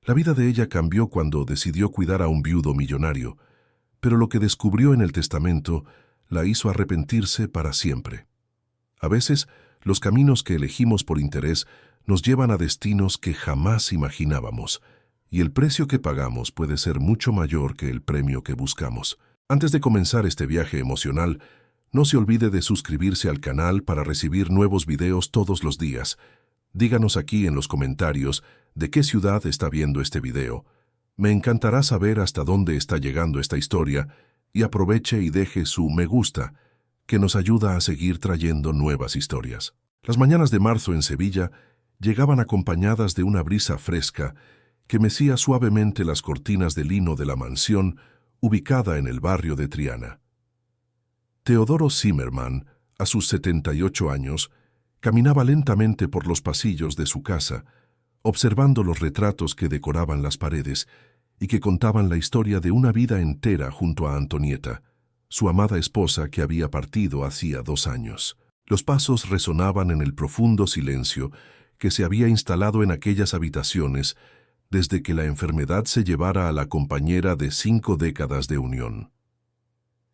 La vida de ella cambió cuando decidió cuidar a un viudo millonario, pero lo que descubrió en el testamento la hizo arrepentirse para siempre. A veces, los caminos que elegimos por interés nos llevan a destinos que jamás imaginábamos, y el precio que pagamos puede ser mucho mayor que el premio que buscamos. Antes de comenzar este viaje emocional, no se olvide de suscribirse al canal para recibir nuevos videos todos los días. Díganos aquí en los comentarios de qué ciudad está viendo este video. Me encantará saber hasta dónde está llegando esta historia y aproveche y deje su me gusta, que nos ayuda a seguir trayendo nuevas historias. Las mañanas de marzo en Sevilla llegaban acompañadas de una brisa fresca que mecía suavemente las cortinas de lino de la mansión ubicada en el barrio de Triana. Teodoro Zimmermann, a sus 78 años, caminaba lentamente por los pasillos de su casa, observando los retratos que decoraban las paredes y que contaban la historia de una vida entera junto a Antonieta, su amada esposa que había partido hacía 2 años. Los pasos resonaban en el profundo silencio que se había instalado en aquellas habitaciones desde que la enfermedad se llevara a la compañera de 5 décadas de unión.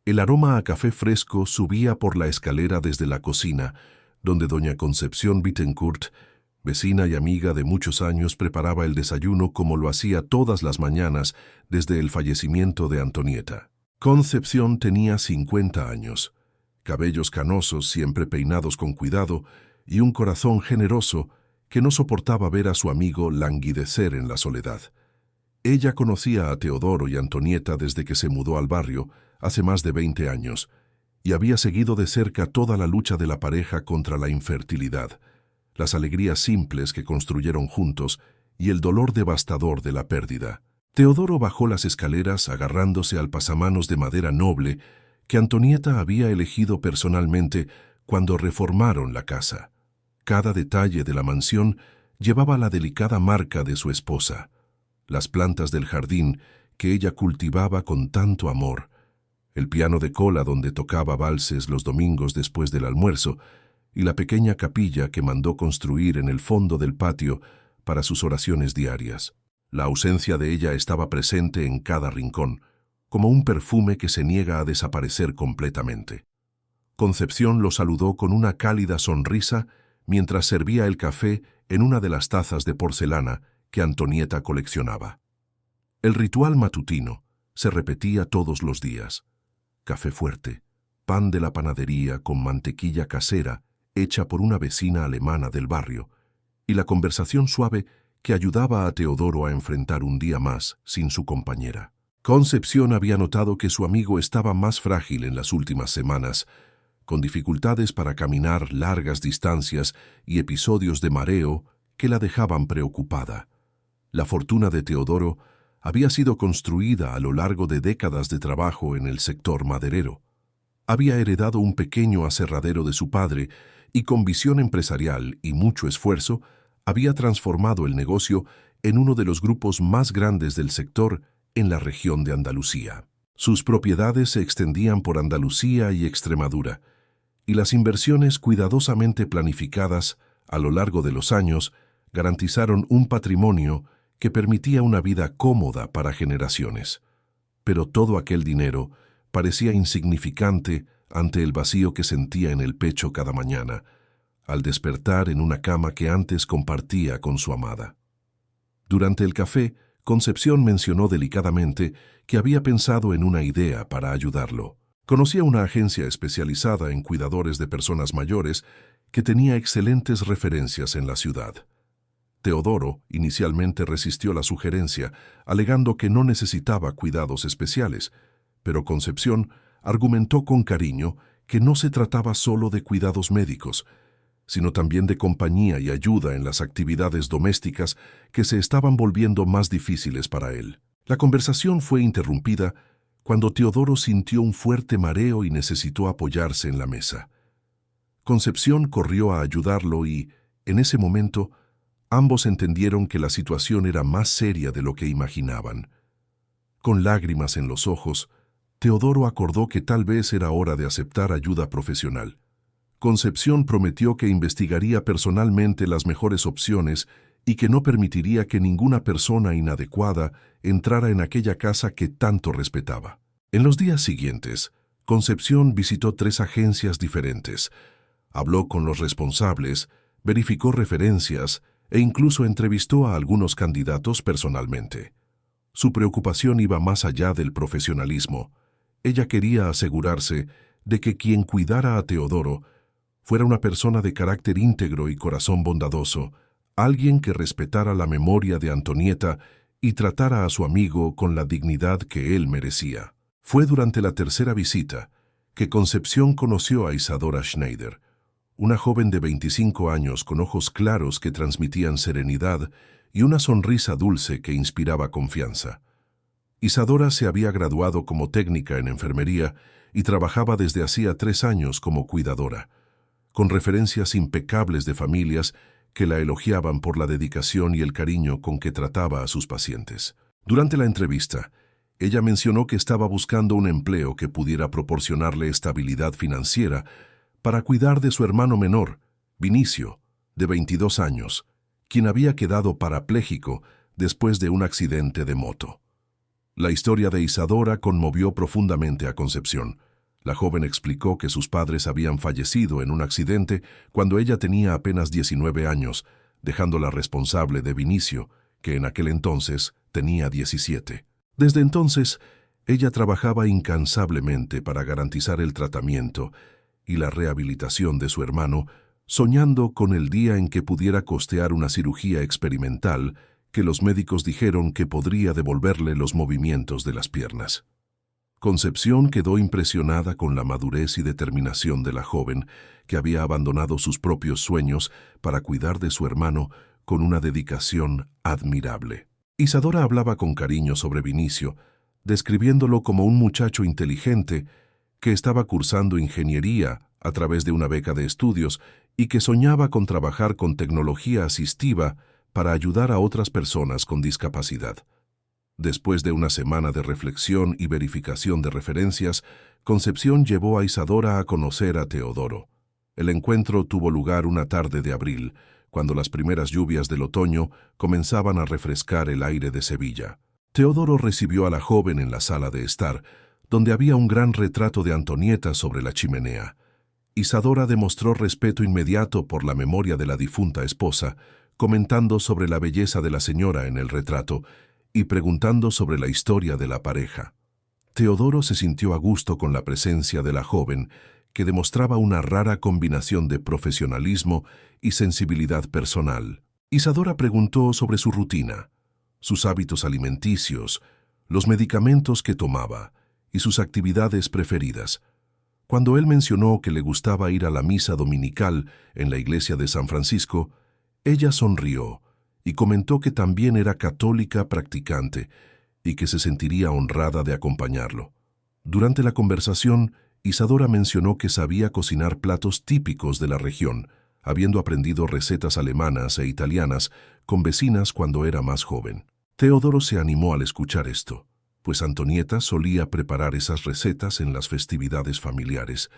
El aroma a café fresco subía por la escalera desde la cocina, donde doña Concepción Bittencourt, vecina y amiga de muchos años, preparaba el desayuno como lo hacía todas las mañanas desde el fallecimiento de Antonieta. Concepción tenía 50 años, cabellos canosos siempre peinados con cuidado y un corazón generoso que no soportaba ver a su amigo languidecer en la soledad. Ella conocía a Teodoro y Antonieta desde que se mudó al barrio, hace más de 20 años, y había seguido de cerca toda la lucha de la pareja contra la infertilidad, las alegrías simples que construyeron juntos y el dolor devastador de la pérdida. Teodoro bajó las escaleras agarrándose al pasamanos de madera noble que Antonieta había elegido personalmente cuando reformaron la casa. Cada detalle de la mansión llevaba la delicada marca de su esposa. Las plantas del jardín que ella cultivaba con tanto amor, el piano de cola donde tocaba valses los domingos después del almuerzo y la pequeña capilla que mandó construir en el fondo del patio para sus oraciones diarias. La ausencia de ella estaba presente en cada rincón, como un perfume que se niega a desaparecer completamente. Concepción lo saludó con una cálida sonrisa mientras servía el café en una de las tazas de porcelana que Antonieta coleccionaba. El ritual matutino se repetía todos los días. Café fuerte, pan de la panadería con mantequilla casera hecha por una vecina alemana del barrio, y la conversación suave que ayudaba a Teodoro a enfrentar un día más sin su compañera. Concepción había notado que su amigo estaba más frágil en las últimas semanas, con dificultades para caminar largas distancias y episodios de mareo que la dejaban preocupada. La fortuna de Teodoro había sido construida a lo largo de décadas de trabajo en el sector maderero. Había heredado un pequeño aserradero de su padre y con visión empresarial y mucho esfuerzo había transformado el negocio en uno de los grupos más grandes del sector en la región de Andalucía. Sus propiedades se extendían por Andalucía y Extremadura, y las inversiones cuidadosamente planificadas a lo largo de los años garantizaron un patrimonio que permitía una vida cómoda para generaciones. Pero todo aquel dinero parecía insignificante ante el vacío que sentía en el pecho cada mañana, al despertar en una cama que antes compartía con su amada. Durante el café, Concepción mencionó delicadamente que había pensado en una idea para ayudarlo. Conocía una agencia especializada en cuidadores de personas mayores que tenía excelentes referencias en la ciudad. Teodoro inicialmente resistió la sugerencia, alegando que no necesitaba cuidados especiales, pero Concepción argumentó con cariño que no se trataba solo de cuidados médicos, sino también de compañía y ayuda en las actividades domésticas que se estaban volviendo más difíciles para él. La conversación fue interrumpida cuando Teodoro sintió un fuerte mareo y necesitó apoyarse en la mesa. Concepción corrió a ayudarlo y, en ese momento, ambos entendieron que la situación era más seria de lo que imaginaban. Con lágrimas en los ojos, Teodoro acordó que tal vez era hora de aceptar ayuda profesional. Concepción prometió que investigaría personalmente las mejores opciones y que no permitiría que ninguna persona inadecuada entrara en aquella casa que tanto respetaba. En los días siguientes, Concepción visitó 3 agencias diferentes, habló con los responsables, verificó referencias e incluso entrevistó a algunos candidatos personalmente. Su preocupación iba más allá del profesionalismo. Ella quería asegurarse de que quien cuidara a Teodoro fuera una persona de carácter íntegro y corazón bondadoso, alguien que respetara la memoria de Antonieta y tratara a su amigo con la dignidad que él merecía. Fue durante la tercera visita que Concepción conoció a Isadora Schneider, una joven de 25 años con ojos claros que transmitían serenidad y una sonrisa dulce que inspiraba confianza. Isadora se había graduado como técnica en enfermería y trabajaba desde hacía 3 años como cuidadora, con referencias impecables de familias que la elogiaban por la dedicación y el cariño con que trataba a sus pacientes. Durante la entrevista, ella mencionó que estaba buscando un empleo que pudiera proporcionarle estabilidad financiera para cuidar de su hermano menor, Vinicio, de 22 años, quien había quedado parapléjico después de un accidente de moto. La historia de Isadora conmovió profundamente a Concepción. La joven explicó que sus padres habían fallecido en un accidente cuando ella tenía apenas 19 años, dejándola responsable de Vinicio, que en aquel entonces tenía 17. Desde entonces, ella trabajaba incansablemente para garantizar el tratamiento y la rehabilitación de su hermano, soñando con el día en que pudiera costear una cirugía experimental que los médicos dijeron que podría devolverle los movimientos de las piernas. Concepción quedó impresionada con la madurez y determinación de la joven, que había abandonado sus propios sueños para cuidar de su hermano con una dedicación admirable. Isadora hablaba con cariño sobre Vinicio, describiéndolo como un muchacho inteligente que estaba cursando ingeniería a través de una beca de estudios y que soñaba con trabajar con tecnología asistiva para ayudar a otras personas con discapacidad. Después de una semana de reflexión y verificación de referencias, Concepción llevó a Isadora a conocer a Teodoro. El encuentro tuvo lugar una tarde de abril, cuando las primeras lluvias del otoño comenzaban a refrescar el aire de Sevilla. Teodoro recibió a la joven en la sala de estar, donde había un gran retrato de Antonieta sobre la chimenea. Isadora demostró respeto inmediato por la memoria de la difunta esposa, comentando sobre la belleza de la señora en el retrato y preguntando sobre la historia de la pareja. Teodoro se sintió a gusto con la presencia de la joven, que demostraba una rara combinación de profesionalismo y sensibilidad personal. Isadora preguntó sobre su rutina, sus hábitos alimenticios, los medicamentos que tomaba y sus actividades preferidas. Cuando él mencionó que le gustaba ir a la misa dominical en la iglesia de San Francisco, ella sonrió y comentó que también era católica practicante y que se sentiría honrada de acompañarlo. Durante la conversación, Isadora mencionó que sabía cocinar platos típicos de la región, habiendo aprendido recetas alemanas e italianas con vecinas cuando era más joven. Teodoro se animó al escuchar esto, pues Antonieta solía preparar esas recetas en las festividades familiares,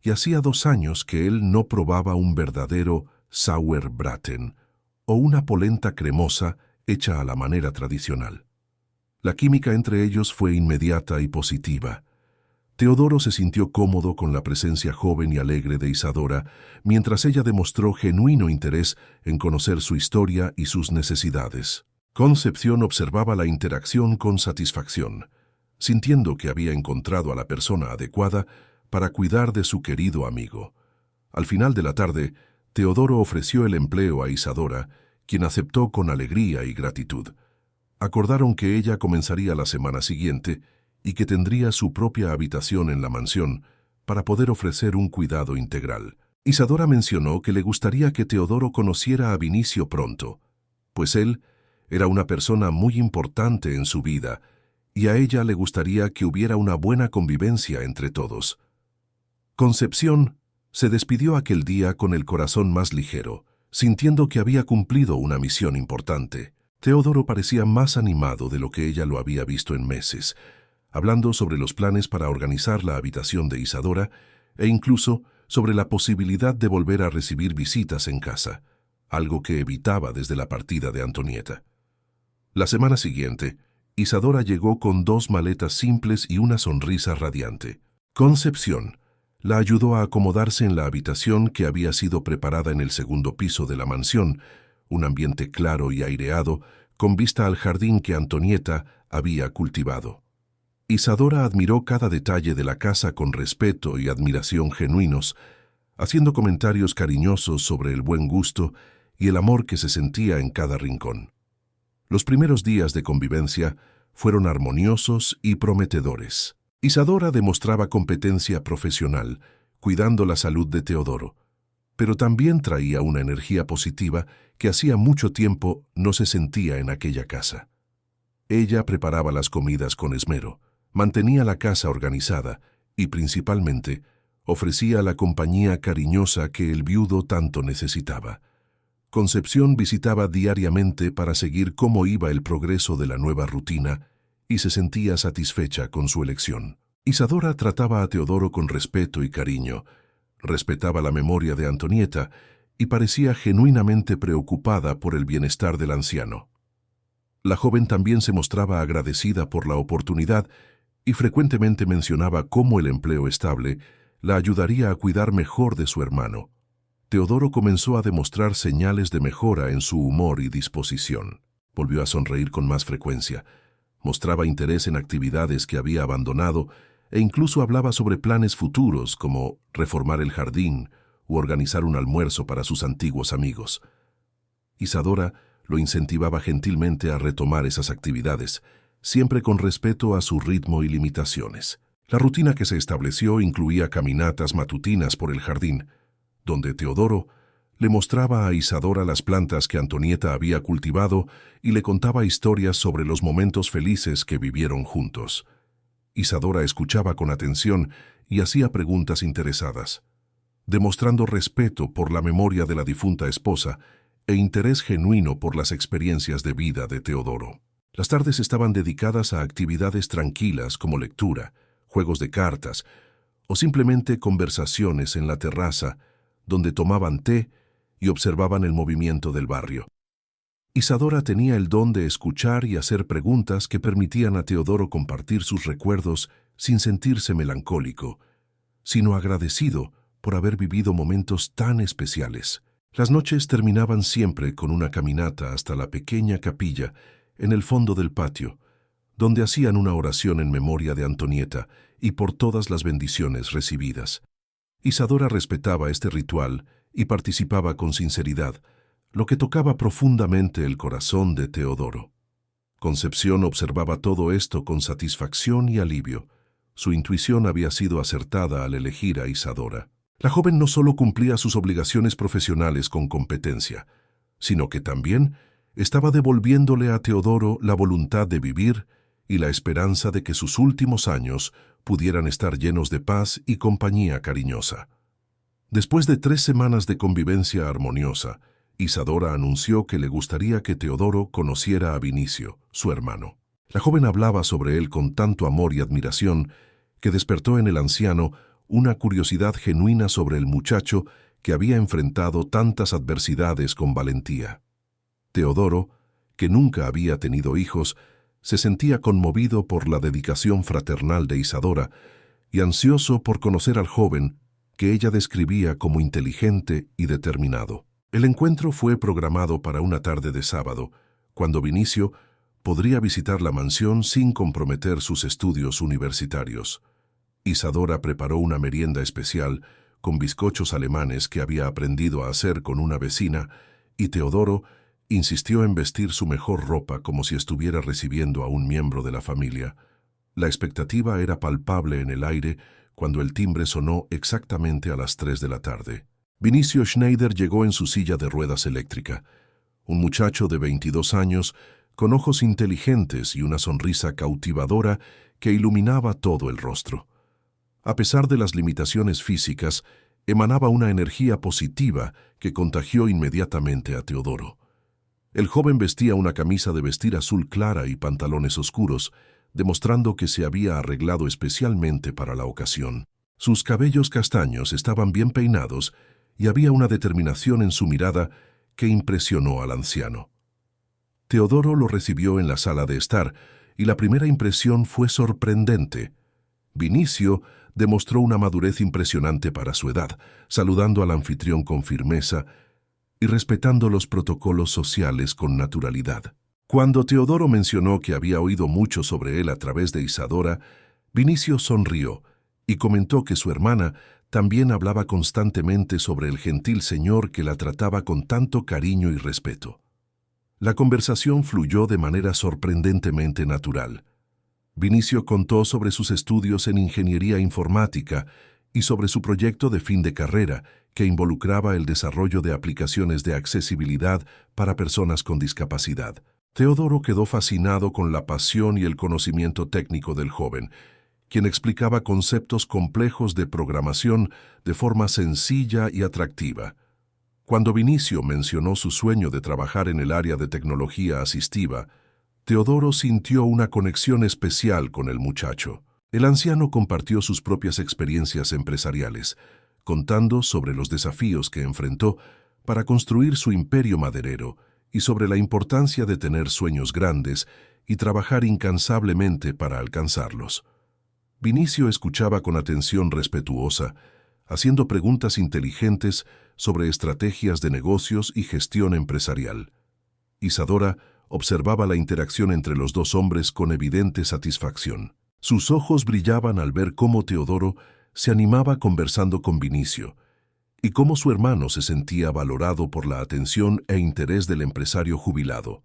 y hacía 2 años que él no probaba un verdadero Sauerbraten o una polenta cremosa hecha a la manera tradicional. La química entre ellos fue inmediata y positiva. Teodoro se sintió cómodo con la presencia joven y alegre de Isadora, mientras ella demostró genuino interés en conocer su historia y sus necesidades. Concepción observaba la interacción con satisfacción, sintiendo que había encontrado a la persona adecuada para cuidar de su querido amigo. Al final de la tarde, Teodoro ofreció el empleo a Isadora, quien aceptó con alegría y gratitud. Acordaron que ella comenzaría la semana siguiente y que tendría su propia habitación en la mansión para poder ofrecer un cuidado integral. Isadora mencionó que le gustaría que Teodoro conociera a Vinicio pronto, pues él era una persona muy importante en su vida y a ella le gustaría que hubiera una buena convivencia entre todos. Concepción se despidió aquel día con el corazón más ligero, sintiendo que había cumplido una misión importante. Teodoro parecía más animado de lo que ella lo había visto en meses, hablando sobre los planes para organizar la habitación de Isadora e incluso sobre la posibilidad de volver a recibir visitas en casa. algo que evitaba desde la partida de Antonieta. La semana siguiente, Isadora llegó con 2 maletas simples y una sonrisa radiante. Concepción la ayudó a acomodarse en la habitación que había sido preparada en el segundo piso de la mansión, un ambiente claro y aireado, con vista al jardín que Antonieta había cultivado. Isadora admiró cada detalle de la casa con respeto y admiración genuinos, haciendo comentarios cariñosos sobre el buen gusto y el amor que se sentía en cada rincón. Los primeros días de convivencia fueron armoniosos y prometedores. Isadora demostraba competencia profesional, cuidando la salud de Teodoro, pero también traía una energía positiva que hacía mucho tiempo no se sentía en aquella casa. Ella preparaba las comidas con esmero, mantenía la casa organizada y, principalmente, ofrecía la compañía cariñosa que el viudo tanto necesitaba. Concepción visitaba diariamente para seguir cómo iba el progreso de la nueva rutina y se sentía satisfecha con su elección. Isadora trataba a Teodoro con respeto y cariño, respetaba la memoria de Antonieta y parecía genuinamente preocupada por el bienestar del anciano. La joven también se mostraba agradecida por la oportunidad y frecuentemente mencionaba cómo el empleo estable la ayudaría a cuidar mejor de su hermano. Teodoro comenzó a demostrar señales de mejora en su humor y disposición. Volvió a sonreír con más frecuencia, mostraba interés en actividades que había abandonado e incluso hablaba sobre planes futuros como reformar el jardín u organizar un almuerzo para sus antiguos amigos. Isadora lo incentivaba gentilmente a retomar esas actividades, siempre con respeto a su ritmo y limitaciones. La rutina que se estableció incluía caminatas matutinas por el jardín, donde Teodoro le mostraba a Isadora las plantas que Antonieta había cultivado y le contaba historias sobre los momentos felices que vivieron juntos. Isadora escuchaba con atención y hacía preguntas interesadas, demostrando respeto por la memoria de la difunta esposa e interés genuino por las experiencias de vida de Teodoro. Las tardes estaban dedicadas a actividades tranquilas como lectura, juegos de cartas o simplemente conversaciones en la terraza, donde tomaban té y observaban el movimiento del barrio. Isadora tenía el don de escuchar y hacer preguntas que permitían a Teodoro compartir sus recuerdos sin sentirse melancólico, sino agradecido por haber vivido momentos tan especiales. Las noches terminaban siempre con una caminata hasta la pequeña capilla en el fondo del patio, donde hacían una oración en memoria de Antonieta y por todas las bendiciones recibidas. Isadora respetaba este ritual y participaba con sinceridad, lo que tocaba profundamente el corazón de Teodoro. Concepción observaba todo esto con satisfacción y alivio. Su intuición había sido acertada al elegir a Isadora. La joven no solo cumplía sus obligaciones profesionales con competencia, sino que también estaba devolviéndole a Teodoro la voluntad de vivir y la esperanza de que sus últimos años pudieran estar llenos de paz y compañía cariñosa. Después de 3 semanas de convivencia armoniosa, Isadora anunció que le gustaría que Teodoro conociera a Vinicio, su hermano. La joven hablaba sobre él con tanto amor y admiración que despertó en el anciano una curiosidad genuina sobre el muchacho que había enfrentado tantas adversidades con valentía. Teodoro, que nunca había tenido hijos, se sentía conmovido por la dedicación fraternal de Isadora y ansioso por conocer al joven que ella describía como inteligente y determinado. El encuentro fue programado para una tarde de sábado, cuando Vinicio podría visitar la mansión sin comprometer sus estudios universitarios. Isadora preparó una merienda especial con bizcochos alemanes que había aprendido a hacer con una vecina, y Teodoro insistió en vestir su mejor ropa como si estuviera recibiendo a un miembro de la familia. La expectativa era palpable en el aire cuando el timbre sonó exactamente a las 3 de la tarde. Vinicio Schneider llegó en su silla de ruedas eléctrica, un muchacho de 22 años con ojos inteligentes y una sonrisa cautivadora que iluminaba todo el rostro. A pesar de las limitaciones físicas, emanaba una energía positiva que contagió inmediatamente a Teodoro. El joven vestía una camisa de vestir azul clara y pantalones oscuros, demostrando que se había arreglado especialmente para la ocasión. Sus cabellos castaños estaban bien peinados y había una determinación en su mirada que impresionó al anciano. Teodoro lo recibió en la sala de estar, y la primera impresión fue sorprendente. Vinicio demostró una madurez impresionante para su edad, saludando al anfitrión con firmeza y respetando los protocolos sociales con naturalidad. Cuando Teodoro mencionó que había oído mucho sobre él a través de Isadora, Vinicio sonrió y comentó que su hermana también hablaba constantemente sobre el gentil señor que la trataba con tanto cariño y respeto. La conversación fluyó de manera sorprendentemente natural. Vinicio contó sobre sus estudios en ingeniería informática y sobre su proyecto de fin de carrera, que involucraba el desarrollo de aplicaciones de accesibilidad para personas con discapacidad. Teodoro quedó fascinado con la pasión y el conocimiento técnico del joven, quien explicaba conceptos complejos de programación de forma sencilla y atractiva. Cuando Vinicio mencionó su sueño de trabajar en el área de tecnología asistiva, Teodoro sintió una conexión especial con el muchacho. El anciano compartió sus propias experiencias empresariales, contando sobre los desafíos que enfrentó para construir su imperio maderero y sobre la importancia de tener sueños grandes y trabajar incansablemente para alcanzarlos. Vinicio escuchaba con atención respetuosa, haciendo preguntas inteligentes sobre estrategias de negocios y gestión empresarial. Isadora observaba la interacción entre los dos hombres con evidente satisfacción. Sus ojos brillaban al ver cómo Teodoro se animaba conversando con Vinicio y cómo su hermano se sentía valorado por la atención e interés del empresario jubilado.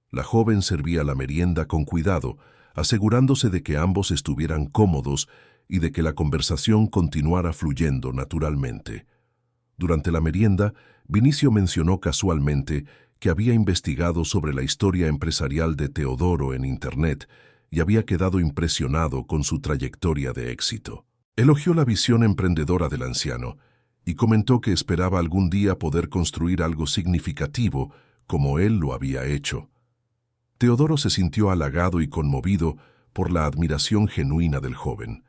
La joven servía la merienda con cuidado, asegurándose de que ambos estuvieran cómodos y de que la conversación continuara fluyendo naturalmente. Durante la merienda, Vinicio mencionó casualmente que había investigado sobre la historia empresarial de Teodoro en Internet y había quedado impresionado con su trayectoria de éxito. Elogió la visión emprendedora del anciano y comentó que esperaba algún día poder construir algo significativo como él lo había hecho. Teodoro se sintió halagado y conmovido por la admiración genuina del joven.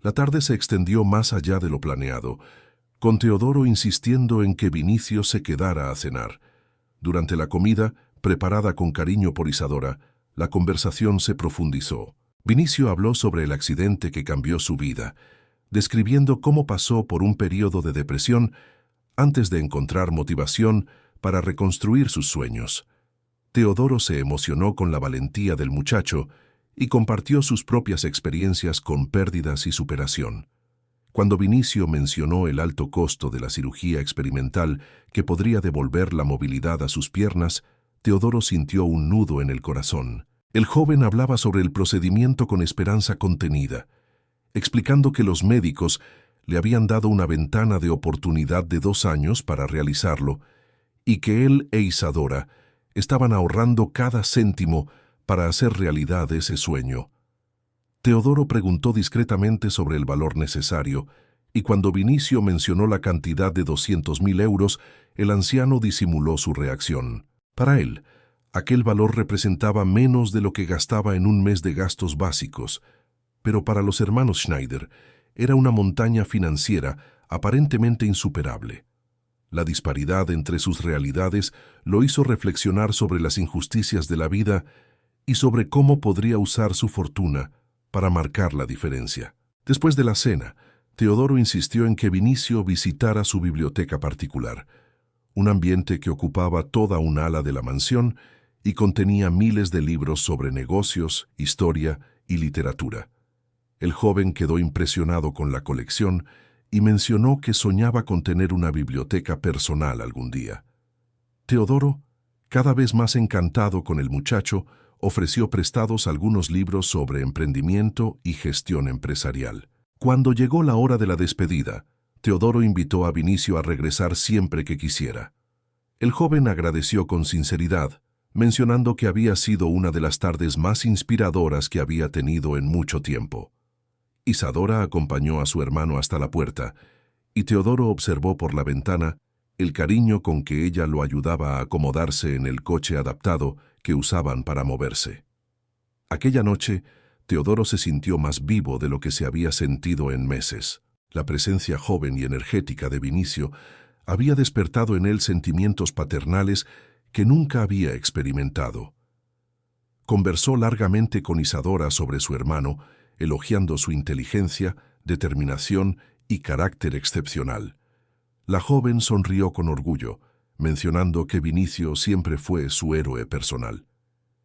La tarde se extendió más allá de lo planeado, con Teodoro insistiendo en que Vinicio se quedara a cenar. Durante la comida, preparada con cariño por Isadora, la conversación se profundizó. Vinicio habló sobre el accidente que cambió su vida, describiendo cómo pasó por un período de depresión antes de encontrar motivación para reconstruir sus sueños. Teodoro se emocionó con la valentía del muchacho y compartió sus propias experiencias con pérdidas y superación. Cuando Vinicio mencionó el alto costo de la cirugía experimental que podría devolver la movilidad a sus piernas, Teodoro sintió un nudo en el corazón. El joven hablaba sobre el procedimiento con esperanza contenida, explicando que los médicos le habían dado una ventana de oportunidad de 2 años para realizarlo y que él e Isadora estaban ahorrando cada céntimo para hacer realidad ese sueño. Teodoro preguntó discretamente sobre el valor necesario, y cuando Vinicio mencionó la cantidad de 200.000 euros, el anciano disimuló su reacción. Para él, aquel valor representaba menos de lo que gastaba en un mes de gastos básicos, pero para los hermanos Schneider era una montaña financiera aparentemente insuperable. La disparidad entre sus realidades lo hizo reflexionar sobre las injusticias de la vida y sobre cómo podría usar su fortuna para marcar la diferencia. Después de la cena, Teodoro insistió en que Vinicio visitara su biblioteca particular, un ambiente que ocupaba toda un ala de la mansión y contenía miles de libros sobre negocios, historia y literatura. El joven quedó impresionado con la colección y mencionó que soñaba con tener una biblioteca personal algún día. Teodoro, cada vez más encantado con el muchacho, ofreció prestados algunos libros sobre emprendimiento y gestión empresarial. Cuando llegó la hora de la despedida, Teodoro invitó a Vinicio a regresar siempre que quisiera. El joven agradeció con sinceridad, mencionando que había sido una de las tardes más inspiradoras que había tenido en mucho tiempo. Isadora acompañó a su hermano hasta la puerta, y Teodoro observó por la ventana el cariño con que ella lo ayudaba a acomodarse en el coche adaptado que usaban para moverse. Aquella noche, Teodoro se sintió más vivo de lo que se había sentido en meses. La presencia joven y energética de Vinicio había despertado en él sentimientos paternales que nunca había experimentado. Conversó largamente con Isadora sobre su hermano, elogiando su inteligencia, determinación y carácter excepcional. La joven sonrió con orgullo, mencionando que Vinicio siempre fue su héroe personal.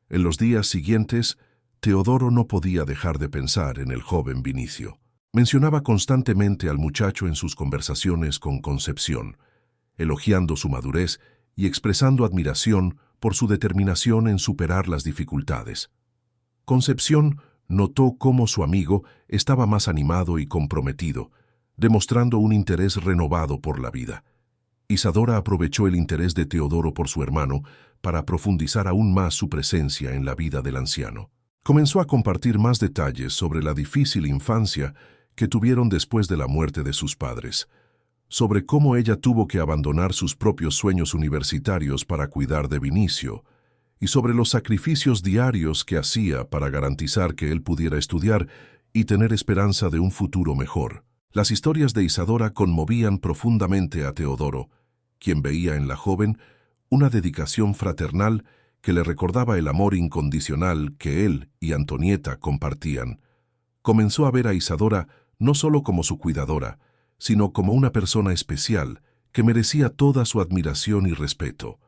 En los días siguientes, Teodoro no podía dejar de pensar en el joven Vinicio. Mencionaba constantemente al muchacho en sus conversaciones con Concepción, elogiando su madurez y expresando admiración por su determinación en superar las dificultades. Concepción notó cómo su amigo estaba más animado y comprometido, demostrando un interés renovado por la vida. Isadora aprovechó el interés de Teodoro por su hermano para profundizar aún más su presencia en la vida del anciano. Comenzó a compartir más detalles sobre la difícil infancia que tuvieron después de la muerte de sus padres, sobre cómo ella tuvo que abandonar sus propios sueños universitarios para cuidar de Vinicio, y sobre los sacrificios diarios que hacía para garantizar que él pudiera estudiar y tener esperanza de un futuro mejor. Las historias de Isadora conmovían profundamente a Teodoro, quien veía en la joven una dedicación fraternal que le recordaba el amor incondicional que él y Antonieta compartían. Comenzó a ver a Isadora no solo como su cuidadora, sino como una persona especial que merecía toda su admiración y respeto.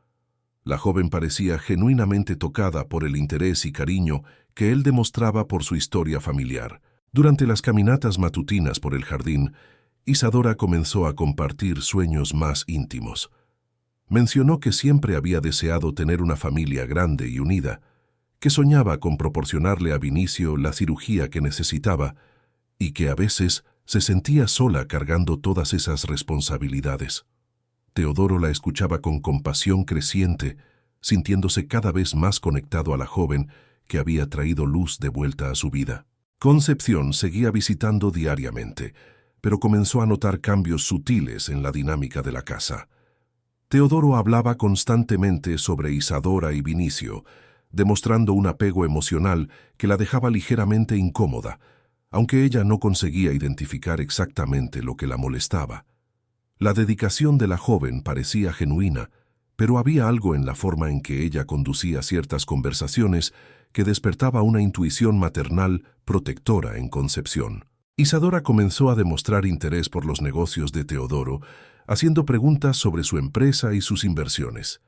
La joven parecía genuinamente tocada por el interés y cariño que él demostraba por su historia familiar. Durante las caminatas matutinas por el jardín, Isadora comenzó a compartir sueños más íntimos. Mencionó que siempre había deseado tener una familia grande y unida, que soñaba con proporcionarle a Vinicio la cirugía que necesitaba y que a veces se sentía sola cargando todas esas responsabilidades. Teodoro la escuchaba con compasión creciente, sintiéndose cada vez más conectado a la joven que había traído luz de vuelta a su vida. Concepción seguía visitando diariamente, pero comenzó a notar cambios sutiles en la dinámica de la casa. Teodoro hablaba constantemente sobre Isadora y Vinicio, demostrando un apego emocional que la dejaba ligeramente incómoda, aunque ella no conseguía identificar exactamente lo que la molestaba. La dedicación de la joven parecía genuina, pero había algo en la forma en que ella conducía ciertas conversaciones que despertaba una intuición maternal protectora en Concepción. Isadora comenzó a demostrar interés por los negocios de Teodoro, haciendo preguntas sobre su empresa y sus inversiones.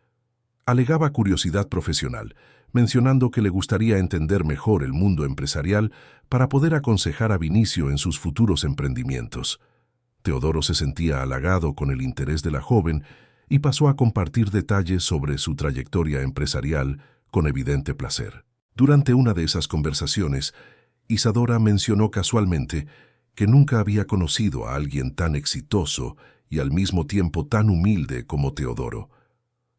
Alegaba curiosidad profesional, mencionando que le gustaría entender mejor el mundo empresarial para poder aconsejar a Vinicio en sus futuros emprendimientos. Teodoro se sentía halagado con el interés de la joven y pasó a compartir detalles sobre su trayectoria empresarial con evidente placer. Durante una de esas conversaciones, Isadora mencionó casualmente que nunca había conocido a alguien tan exitoso y al mismo tiempo tan humilde como Teodoro.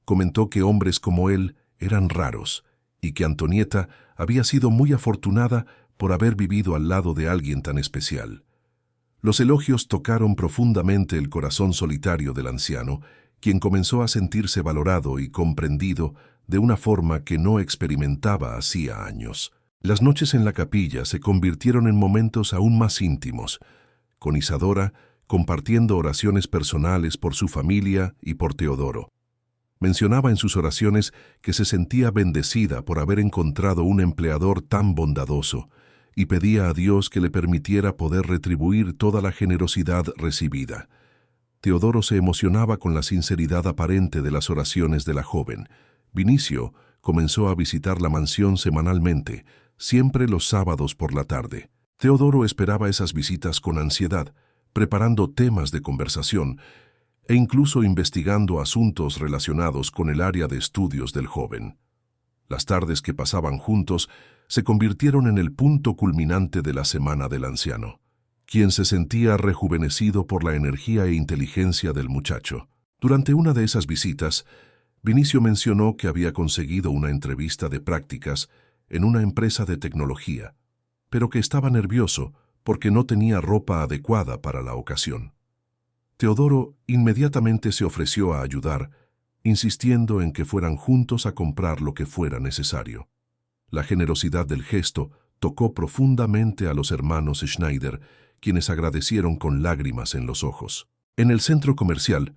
Comentó que hombres como él eran raros y que Antonieta había sido muy afortunada por haber vivido al lado de alguien tan especial. Los elogios tocaron profundamente el corazón solitario del anciano, quien comenzó a sentirse valorado y comprendido de una forma que no experimentaba hacía años. Las noches en la capilla se convirtieron en momentos aún más íntimos, con Isadora compartiendo oraciones personales por su familia y por Teodoro. Mencionaba en sus oraciones que se sentía bendecida por haber encontrado un empleador tan bondadoso y pedía a Dios que le permitiera poder retribuir toda la generosidad recibida. Teodoro se emocionaba con la sinceridad aparente de las oraciones de la joven. Vinicio comenzó a visitar la mansión semanalmente, siempre los sábados por la tarde. Teodoro esperaba esas visitas con ansiedad, preparando temas de conversación e incluso investigando asuntos relacionados con el área de estudios del joven. Las tardes que pasaban juntos se convirtieron en el punto culminante de la semana del anciano, quien se sentía rejuvenecido por la energía e inteligencia del muchacho. Durante una de esas visitas, Vinicio mencionó que había conseguido una entrevista de prácticas en una empresa de tecnología, pero que estaba nervioso porque no tenía ropa adecuada para la ocasión. Teodoro inmediatamente se ofreció a ayudar, insistiendo en que fueran juntos a comprar lo que fuera necesario. La generosidad del gesto tocó profundamente a los hermanos Schneider, quienes agradecieron con lágrimas en los ojos. En el centro comercial,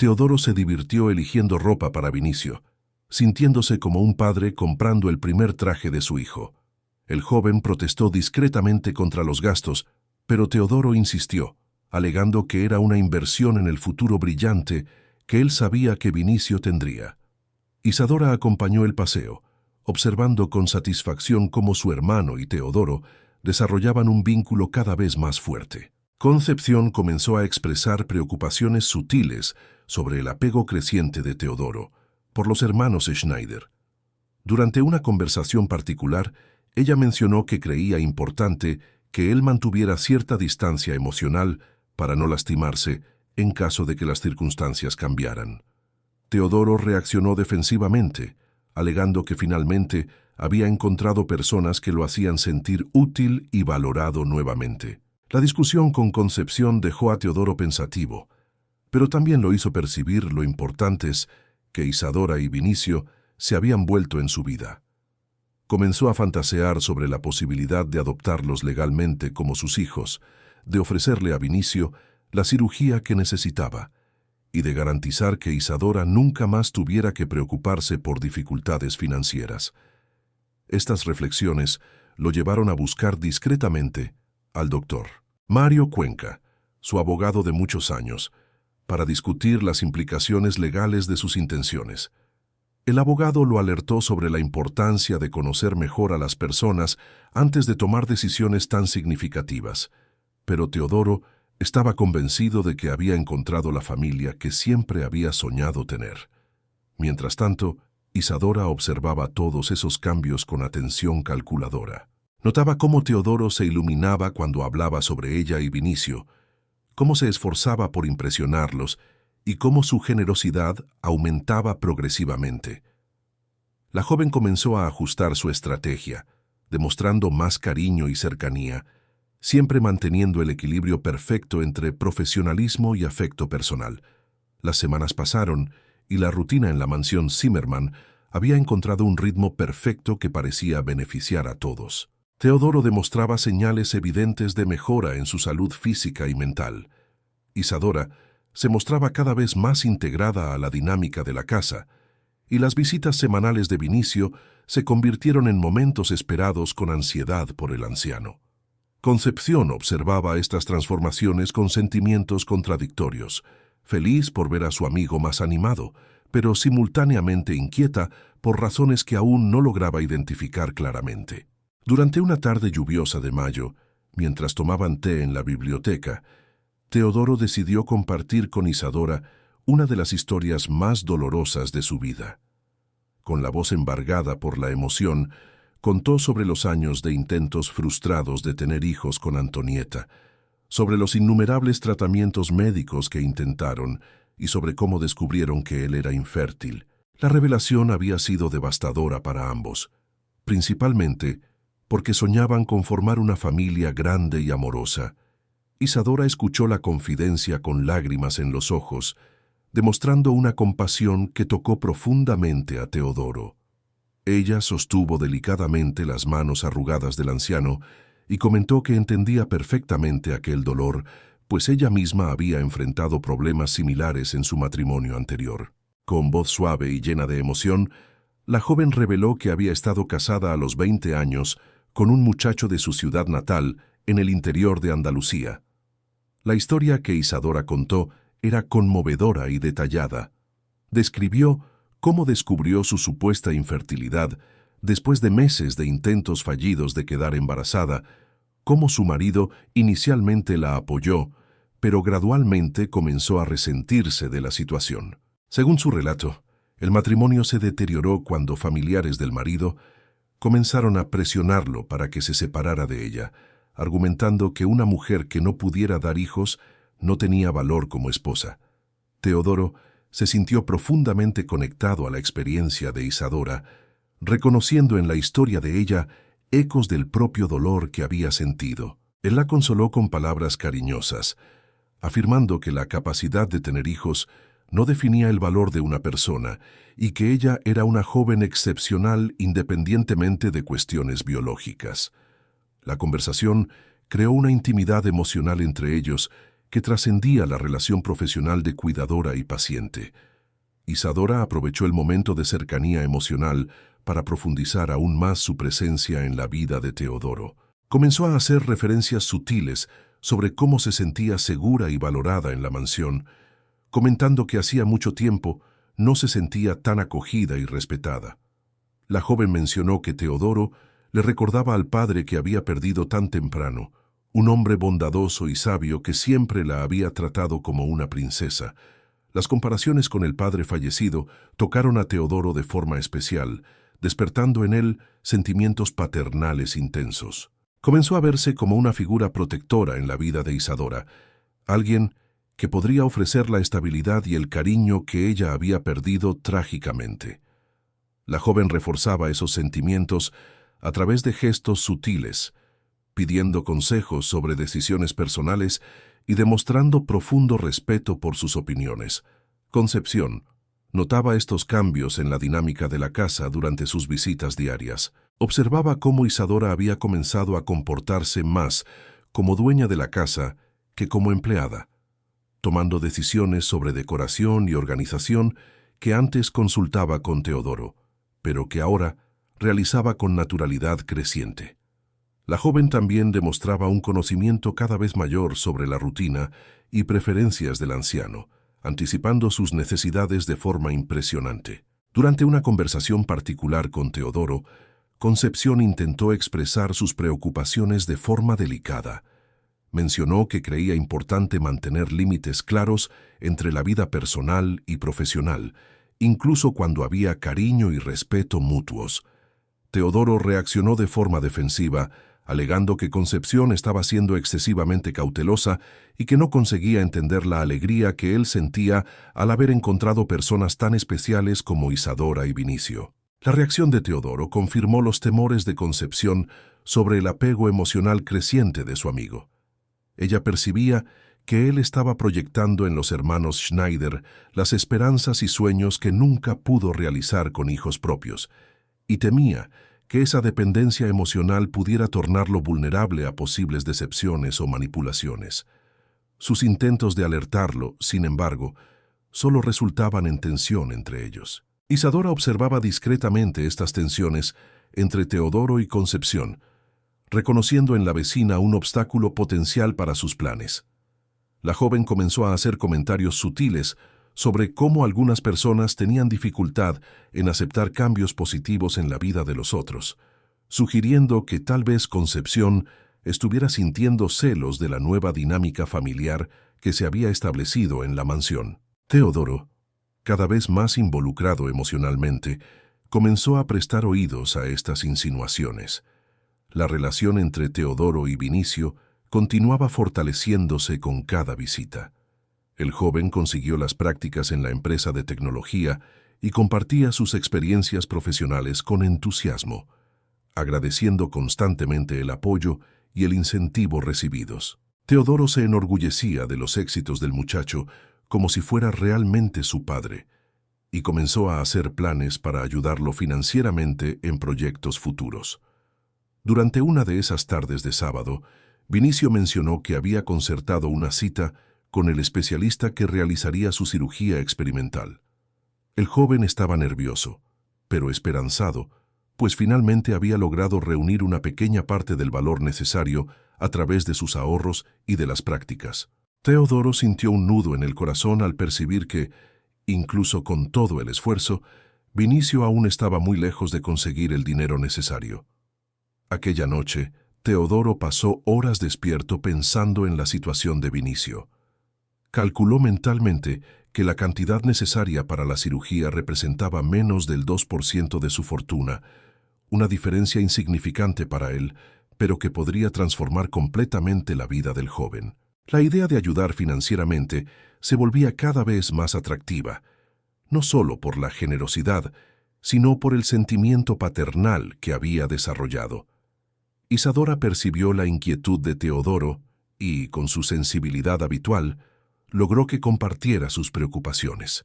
Teodoro se divirtió eligiendo ropa para Vinicio, sintiéndose como un padre comprando el primer traje de su hijo. El joven protestó discretamente contra los gastos, pero Teodoro insistió, alegando que era una inversión en el futuro brillante que él sabía que Vinicio tendría. Isadora acompañó el paseo, observando con satisfacción cómo su hermano y Teodoro desarrollaban un vínculo cada vez más fuerte. Concepción comenzó a expresar preocupaciones sutiles sobre el apego creciente de Teodoro por los hermanos Schneider. Durante una conversación particular, ella mencionó que creía importante que él mantuviera cierta distancia emocional para no lastimarse en caso de que las circunstancias cambiaran. Teodoro reaccionó defensivamente, alegando que finalmente había encontrado personas que lo hacían sentir útil y valorado nuevamente. La discusión con Concepción dejó a Teodoro pensativo, pero también lo hizo percibir lo importantes que Isadora y Vinicio se habían vuelto en su vida. Comenzó a fantasear sobre la posibilidad de adoptarlos legalmente como sus hijos, de ofrecerle a Vinicio la cirugía que necesitaba y de garantizar que Isadora nunca más tuviera que preocuparse por dificultades financieras. Estas reflexiones lo llevaron a buscar discretamente al doctor Mario Cuenca, su abogado de muchos años, para discutir las implicaciones legales de sus intenciones. El abogado lo alertó sobre la importancia de conocer mejor a las personas antes de tomar decisiones tan significativas, pero Teodoro estaba convencido de que había encontrado la familia que siempre había soñado tener. Mientras tanto, Isadora observaba todos esos cambios con atención calculadora. Notaba cómo Teodoro se iluminaba cuando hablaba sobre ella y Vinicio, cómo se esforzaba por impresionarlos y cómo su generosidad aumentaba progresivamente. La joven comenzó a ajustar su estrategia, demostrando más cariño y cercanía, siempre manteniendo el equilibrio perfecto entre profesionalismo y afecto personal. Las semanas pasaron y la rutina en la mansión Zimmermann había encontrado un ritmo perfecto que parecía beneficiar a todos. Teodoro demostraba señales evidentes de mejora en su salud física y mental. Isadora se mostraba cada vez más integrada a la dinámica de la casa, y las visitas semanales de Vinicio se convirtieron en momentos esperados con ansiedad por el anciano. Concepción observaba estas transformaciones con sentimientos contradictorios, feliz por ver a su amigo más animado, pero simultáneamente inquieta por razones que aún no lograba identificar claramente. Durante una tarde lluviosa de mayo, mientras tomaban té en la biblioteca, Teodoro decidió compartir con Isadora una de las historias más dolorosas de su vida. Con la voz embargada por la emoción, contó sobre los años de intentos frustrados de tener hijos con Antonieta, sobre los innumerables tratamientos médicos que intentaron y sobre cómo descubrieron que él era infértil. La revelación había sido devastadora para ambos, principalmente porque soñaban con formar una familia grande y amorosa. Isadora escuchó la confidencia con lágrimas en los ojos, demostrando una compasión que tocó profundamente a Teodoro. Ella sostuvo delicadamente las manos arrugadas del anciano y comentó que entendía perfectamente aquel dolor, pues ella misma había enfrentado problemas similares en su matrimonio anterior. Con voz suave y llena de emoción, la joven reveló que había estado casada a los 20 años con un muchacho de su ciudad natal en el interior de Andalucía. La historia que Isadora contó era conmovedora y detallada. Describió cómo descubrió su supuesta infertilidad después de meses de intentos fallidos de quedar embarazada, cómo su marido inicialmente la apoyó, pero gradualmente comenzó a resentirse de la situación. Según su relato, el matrimonio se deterioró cuando familiares del marido comenzaron a presionarlo para que se separara de ella, argumentando que una mujer que no pudiera dar hijos no tenía valor como esposa. Teodoro se sintió profundamente conectado a la experiencia de Isadora, reconociendo en la historia de ella ecos del propio dolor que había sentido. Él la consoló con palabras cariñosas, afirmando que la capacidad de tener hijos no definía el valor de una persona y que ella era una joven excepcional independientemente de cuestiones biológicas. La conversación creó una intimidad emocional entre ellos que trascendía la relación profesional de cuidadora y paciente. Isadora aprovechó el momento de cercanía emocional para profundizar aún más su presencia en la vida de Teodoro. Comenzó a hacer referencias sutiles sobre cómo se sentía segura y valorada en la mansión, comentando que hacía mucho tiempo no se sentía tan acogida y respetada. La joven mencionó que Teodoro le recordaba al padre que había perdido tan temprano, un hombre bondadoso y sabio que siempre la había tratado como una princesa. Las comparaciones con el padre fallecido tocaron a Teodoro de forma especial, despertando en él sentimientos paternales intensos. Comenzó a verse como una figura protectora en la vida de Isadora, alguien que podría ofrecer la estabilidad y el cariño que ella había perdido trágicamente. La joven reforzaba esos sentimientos a través de gestos sutiles, pidiendo consejos sobre decisiones personales y demostrando profundo respeto por sus opiniones. Concepción notaba estos cambios en la dinámica de la casa durante sus visitas diarias. Observaba cómo Isadora había comenzado a comportarse más como dueña de la casa que como empleada, tomando decisiones sobre decoración y organización que antes consultaba con Teodoro, pero que ahora realizaba con naturalidad creciente. La joven también demostraba un conocimiento cada vez mayor sobre la rutina y preferencias del anciano, anticipando sus necesidades de forma impresionante. Durante una conversación particular con Teodoro, Concepción intentó expresar sus preocupaciones de forma delicada. Mencionó que creía importante mantener límites claros entre la vida personal y profesional, incluso cuando había cariño y respeto mutuos. Teodoro reaccionó de forma defensiva, alegando que Concepción estaba siendo excesivamente cautelosa y que no conseguía entender la alegría que él sentía al haber encontrado personas tan especiales como Isadora y Vinicio. La reacción de Teodoro confirmó los temores de Concepción sobre el apego emocional creciente de su amigo. Ella percibía que él estaba proyectando en los hermanos Schneider las esperanzas y sueños que nunca pudo realizar con hijos propios, y temía que esa dependencia emocional pudiera tornarlo vulnerable a posibles decepciones o manipulaciones. Sus intentos de alertarlo, sin embargo, solo resultaban en tensión entre ellos. Isadora observaba discretamente estas tensiones entre Teodoro y Concepción, reconociendo en la vecina un obstáculo potencial para sus planes. La joven comenzó a hacer comentarios sutiles sobre cómo algunas personas tenían dificultad en aceptar cambios positivos en la vida de los otros, sugiriendo que tal vez Concepción estuviera sintiendo celos de la nueva dinámica familiar que se había establecido en la mansión. Teodoro, cada vez más involucrado emocionalmente, comenzó a prestar oídos a estas insinuaciones. La relación entre Teodoro y Vinicio continuaba fortaleciéndose con cada visita. El joven consiguió las prácticas en la empresa de tecnología y compartía sus experiencias profesionales con entusiasmo, agradeciendo constantemente el apoyo y el incentivo recibidos. Teodoro se enorgullecía de los éxitos del muchacho como si fuera realmente su padre, y comenzó a hacer planes para ayudarlo financieramente en proyectos futuros. Durante una de esas tardes de sábado, Vinicio mencionó que había concertado una cita con el especialista que realizaría su cirugía experimental. El joven estaba nervioso, pero esperanzado, pues finalmente había logrado reunir una pequeña parte del valor necesario a través de sus ahorros y de las prácticas. Teodoro sintió un nudo en el corazón al percibir que, incluso con todo el esfuerzo, Vinicio aún estaba muy lejos de conseguir el dinero necesario. Aquella noche, Teodoro pasó horas despierto pensando en la situación de Vinicio. Calculó mentalmente que la cantidad necesaria para la cirugía representaba menos del 2% de su fortuna, una diferencia insignificante para él, pero que podría transformar completamente la vida del joven. La idea de ayudar financieramente se volvía cada vez más atractiva, no solo por la generosidad, sino por el sentimiento paternal que había desarrollado. Isadora percibió la inquietud de Teodoro y, con su sensibilidad habitual, logró que compartiera sus preocupaciones.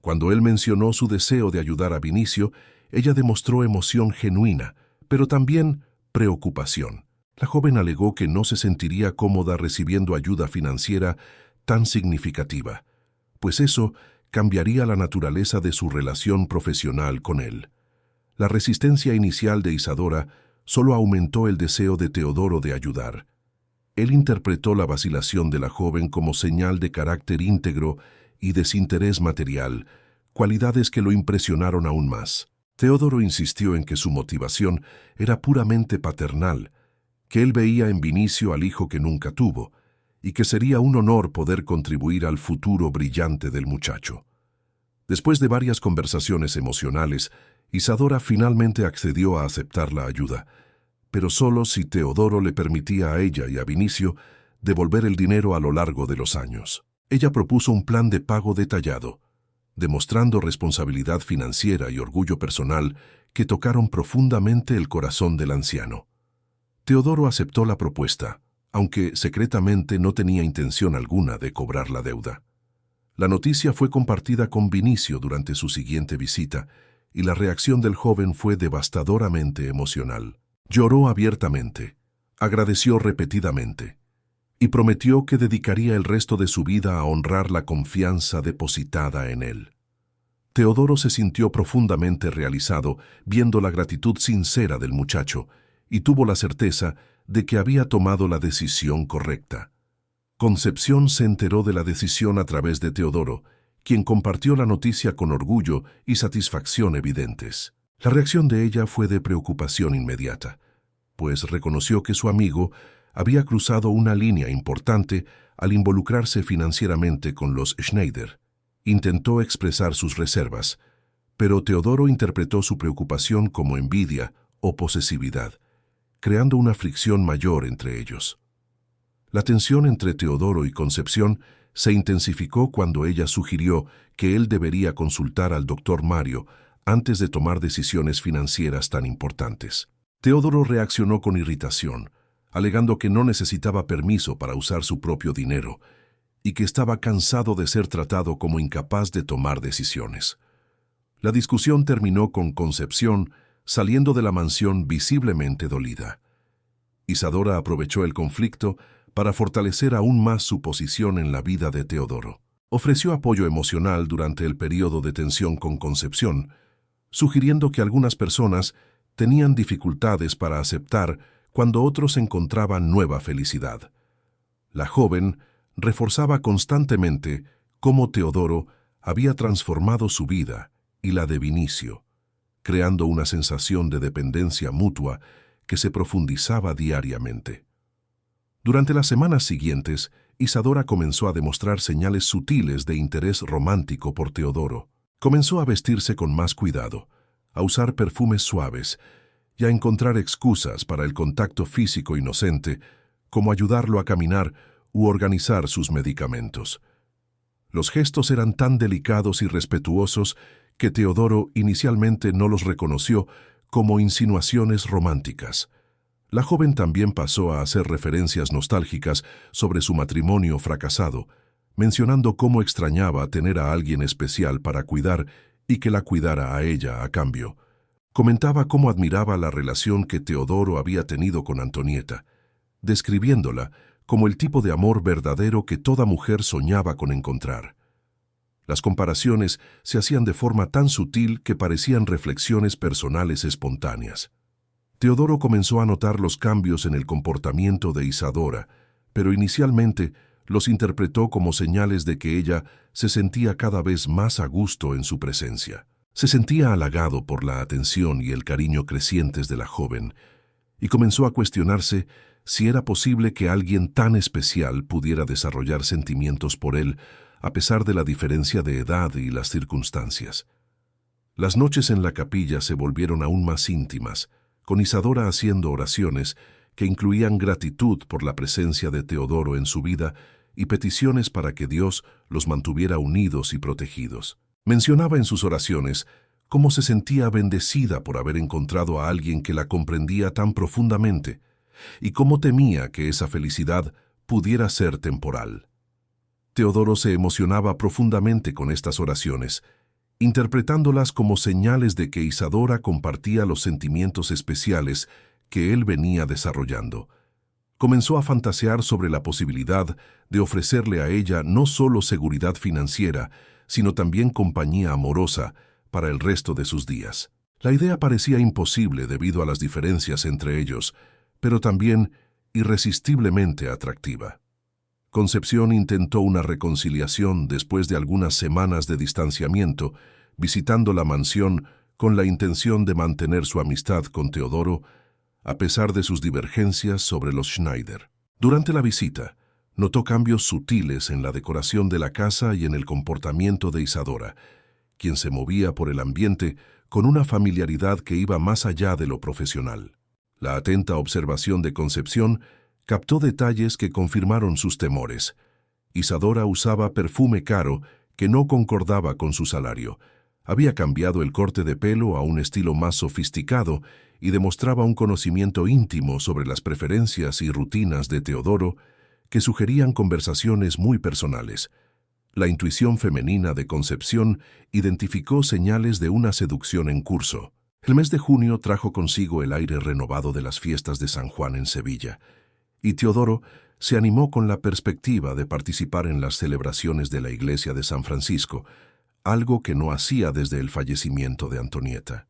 Cuando él mencionó su deseo de ayudar a Vinicio, ella demostró emoción genuina, pero también preocupación. La joven alegó que no se sentiría cómoda recibiendo ayuda financiera tan significativa, pues eso cambiaría la naturaleza de su relación profesional con él. La resistencia inicial de Isadora solo aumentó el deseo de Teodoro de ayudar. Él interpretó la vacilación de la joven como señal de carácter íntegro y desinterés material, cualidades que lo impresionaron aún más. Teodoro insistió en que su motivación era puramente paternal, que él veía en Vinicio al hijo que nunca tuvo, y que sería un honor poder contribuir al futuro brillante del muchacho. Después de varias conversaciones emocionales, Isadora finalmente accedió a aceptar la ayuda, pero solo si Teodoro le permitía a ella y a Vinicio devolver el dinero a lo largo de los años. Ella propuso un plan de pago detallado, demostrando responsabilidad financiera y orgullo personal que tocaron profundamente el corazón del anciano. Teodoro aceptó la propuesta, aunque secretamente no tenía intención alguna de cobrar la deuda. La noticia fue compartida con Vinicio durante su siguiente visita, y la reacción del joven fue devastadoramente emocional. Lloró abiertamente, agradeció repetidamente, y prometió que dedicaría el resto de su vida a honrar la confianza depositada en él. Teodoro se sintió profundamente realizado viendo la gratitud sincera del muchacho y tuvo la certeza de que había tomado la decisión correcta. Concepción se enteró de la decisión a través de Teodoro, quien compartió la noticia con orgullo y satisfacción evidentes. La reacción de ella fue de preocupación inmediata, pues reconoció que su amigo había cruzado una línea importante al involucrarse financieramente con los Schneider. Intentó expresar sus reservas, pero Teodoro interpretó su preocupación como envidia o posesividad, creando una fricción mayor entre ellos. La tensión entre Teodoro y Concepción se intensificó cuando ella sugirió que él debería consultar al doctor Mario antes de tomar decisiones financieras tan importantes. Teodoro reaccionó con irritación, alegando que no necesitaba permiso para usar su propio dinero y que estaba cansado de ser tratado como incapaz de tomar decisiones. La discusión terminó con Concepción saliendo de la mansión visiblemente dolida. Isadora aprovechó el conflicto para fortalecer aún más su posición en la vida de Teodoro. Ofreció apoyo emocional durante el periodo de tensión con Concepción, sugiriendo que algunas personas tenían dificultades para aceptar cuando otros encontraban nueva felicidad. La joven reforzaba constantemente cómo Teodoro había transformado su vida y la de Vinicio, creando una sensación de dependencia mutua que se profundizaba diariamente. Durante las semanas siguientes, Isadora comenzó a demostrar señales sutiles de interés romántico por Teodoro. Comenzó a vestirse con más cuidado, a usar perfumes suaves y a encontrar excusas para el contacto físico inocente, como ayudarlo a caminar u organizar sus medicamentos. Los gestos eran tan delicados y respetuosos que Teodoro inicialmente no los reconoció como insinuaciones románticas. La joven también pasó a hacer referencias nostálgicas sobre su matrimonio fracasado, mencionando cómo extrañaba tener a alguien especial para cuidar y que la cuidara a ella a cambio. Comentaba cómo admiraba la relación que Teodoro había tenido con Antonieta, describiéndola como el tipo de amor verdadero que toda mujer soñaba con encontrar. Las comparaciones se hacían de forma tan sutil que parecían reflexiones personales espontáneas. Teodoro comenzó a notar los cambios en el comportamiento de Isadora, pero inicialmente los interpretó como señales de que ella se sentía cada vez más a gusto en su presencia. Se sentía halagado por la atención y el cariño crecientes de la joven, y comenzó a cuestionarse si era posible que alguien tan especial pudiera desarrollar sentimientos por él a pesar de la diferencia de edad y las circunstancias. Las noches en la capilla se volvieron aún más íntimas, con Isadora haciendo oraciones que incluían gratitud por la presencia de Teodoro en su vida y peticiones para que Dios los mantuviera unidos y protegidos. Mencionaba en sus oraciones cómo se sentía bendecida por haber encontrado a alguien que la comprendía tan profundamente y cómo temía que esa felicidad pudiera ser temporal. Teodoro se emocionaba profundamente con estas oraciones, interpretándolas como señales de que Isadora compartía los sentimientos especiales que él venía desarrollando, Comenzó a fantasear sobre la posibilidad de ofrecerle a ella no solo seguridad financiera, sino también compañía amorosa para el resto de sus días. La idea parecía imposible debido a las diferencias entre ellos, pero también irresistiblemente atractiva. Concepción intentó una reconciliación después de algunas semanas de distanciamiento, visitando la mansión con la intención de mantener su amistad con Teodoro, a pesar de sus divergencias sobre los Schneider. Durante la visita, notó cambios sutiles en la decoración de la casa y en el comportamiento de Isadora, quien se movía por el ambiente con una familiaridad que iba más allá de lo profesional. La atenta observación de Concepción captó detalles que confirmaron sus temores. Isadora usaba perfume caro que no concordaba con su salario. Había cambiado el corte de pelo a un estilo más sofisticado y demostraba un conocimiento íntimo sobre las preferencias y rutinas de Teodoro que sugerían conversaciones muy personales. La intuición femenina de Concepción identificó señales de una seducción en curso. El mes de junio trajo consigo el aire renovado de las fiestas de San Juan en Sevilla, y Teodoro se animó con la perspectiva de participar en las celebraciones de la iglesia de San Francisco, algo que no hacía desde el fallecimiento de Antonieta.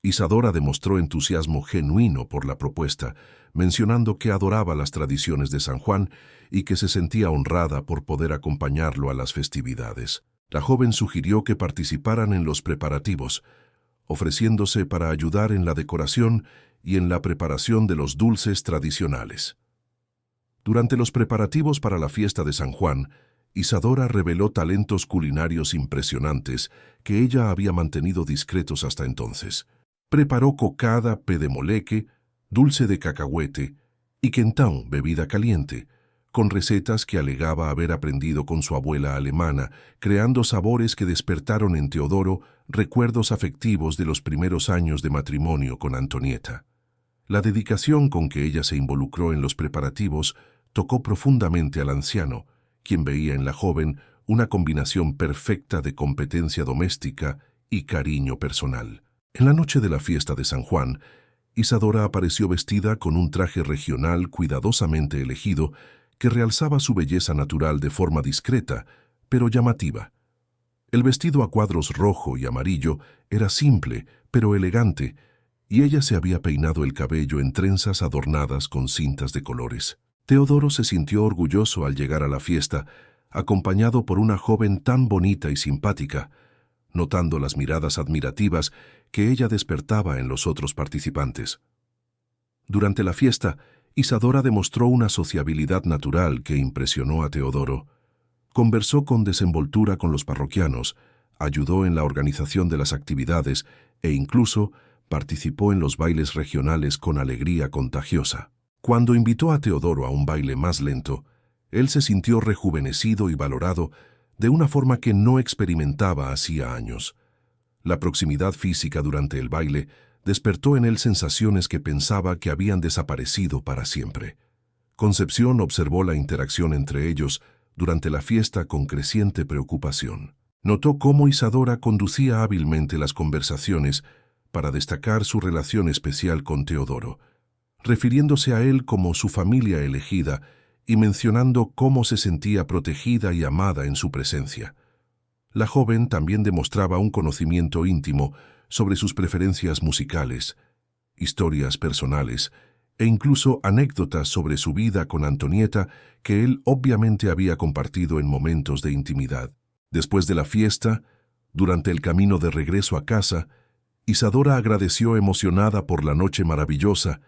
Isadora demostró entusiasmo genuino por la propuesta, mencionando que adoraba las tradiciones de San Juan y que se sentía honrada por poder acompañarlo a las festividades. La joven sugirió que participaran en los preparativos, ofreciéndose para ayudar en la decoración y en la preparación de los dulces tradicionales. Durante los preparativos para la fiesta de San Juan, Isadora reveló talentos culinarios impresionantes que ella había mantenido discretos hasta entonces. Preparó cocada, pé de moleque, dulce de cacahuete y quentão, bebida caliente, con recetas que alegaba haber aprendido con su abuela alemana, creando sabores que despertaron en Teodoro recuerdos afectivos de los primeros años de matrimonio con Antonieta. La dedicación con que ella se involucró en los preparativos tocó profundamente al anciano, quien veía en la joven una combinación perfecta de competencia doméstica y cariño personal. En la noche de la fiesta de San Juan, Isadora apareció vestida con un traje regional cuidadosamente elegido que realzaba su belleza natural de forma discreta, pero llamativa. El vestido a cuadros rojo y amarillo era simple, pero elegante, y ella se había peinado el cabello en trenzas adornadas con cintas de colores. Teodoro se sintió orgulloso al llegar a la fiesta, acompañado por una joven tan bonita y simpática, notando las miradas admirativas que ella despertaba en los otros participantes. Durante la fiesta, Isadora demostró una sociabilidad natural que impresionó a Teodoro. Conversó con desenvoltura con los parroquianos, ayudó en la organización de las actividades e incluso participó en los bailes regionales con alegría contagiosa. Cuando invitó a Teodoro a un baile más lento, él se sintió rejuvenecido y valorado de una forma que no experimentaba hacía años. La proximidad física durante el baile despertó en él sensaciones que pensaba que habían desaparecido para siempre. Concepción observó la interacción entre ellos durante la fiesta con creciente preocupación. Notó cómo Isadora conducía hábilmente las conversaciones para destacar su relación especial con Teodoro, refiriéndose a él como su familia elegida y mencionando cómo se sentía protegida y amada en su presencia. La joven también demostraba un conocimiento íntimo sobre sus preferencias musicales, historias personales e incluso anécdotas sobre su vida con Antonieta que él obviamente había compartido en momentos de intimidad. Después de la fiesta, durante el camino de regreso a casa, Isadora agradeció emocionada por la noche maravillosa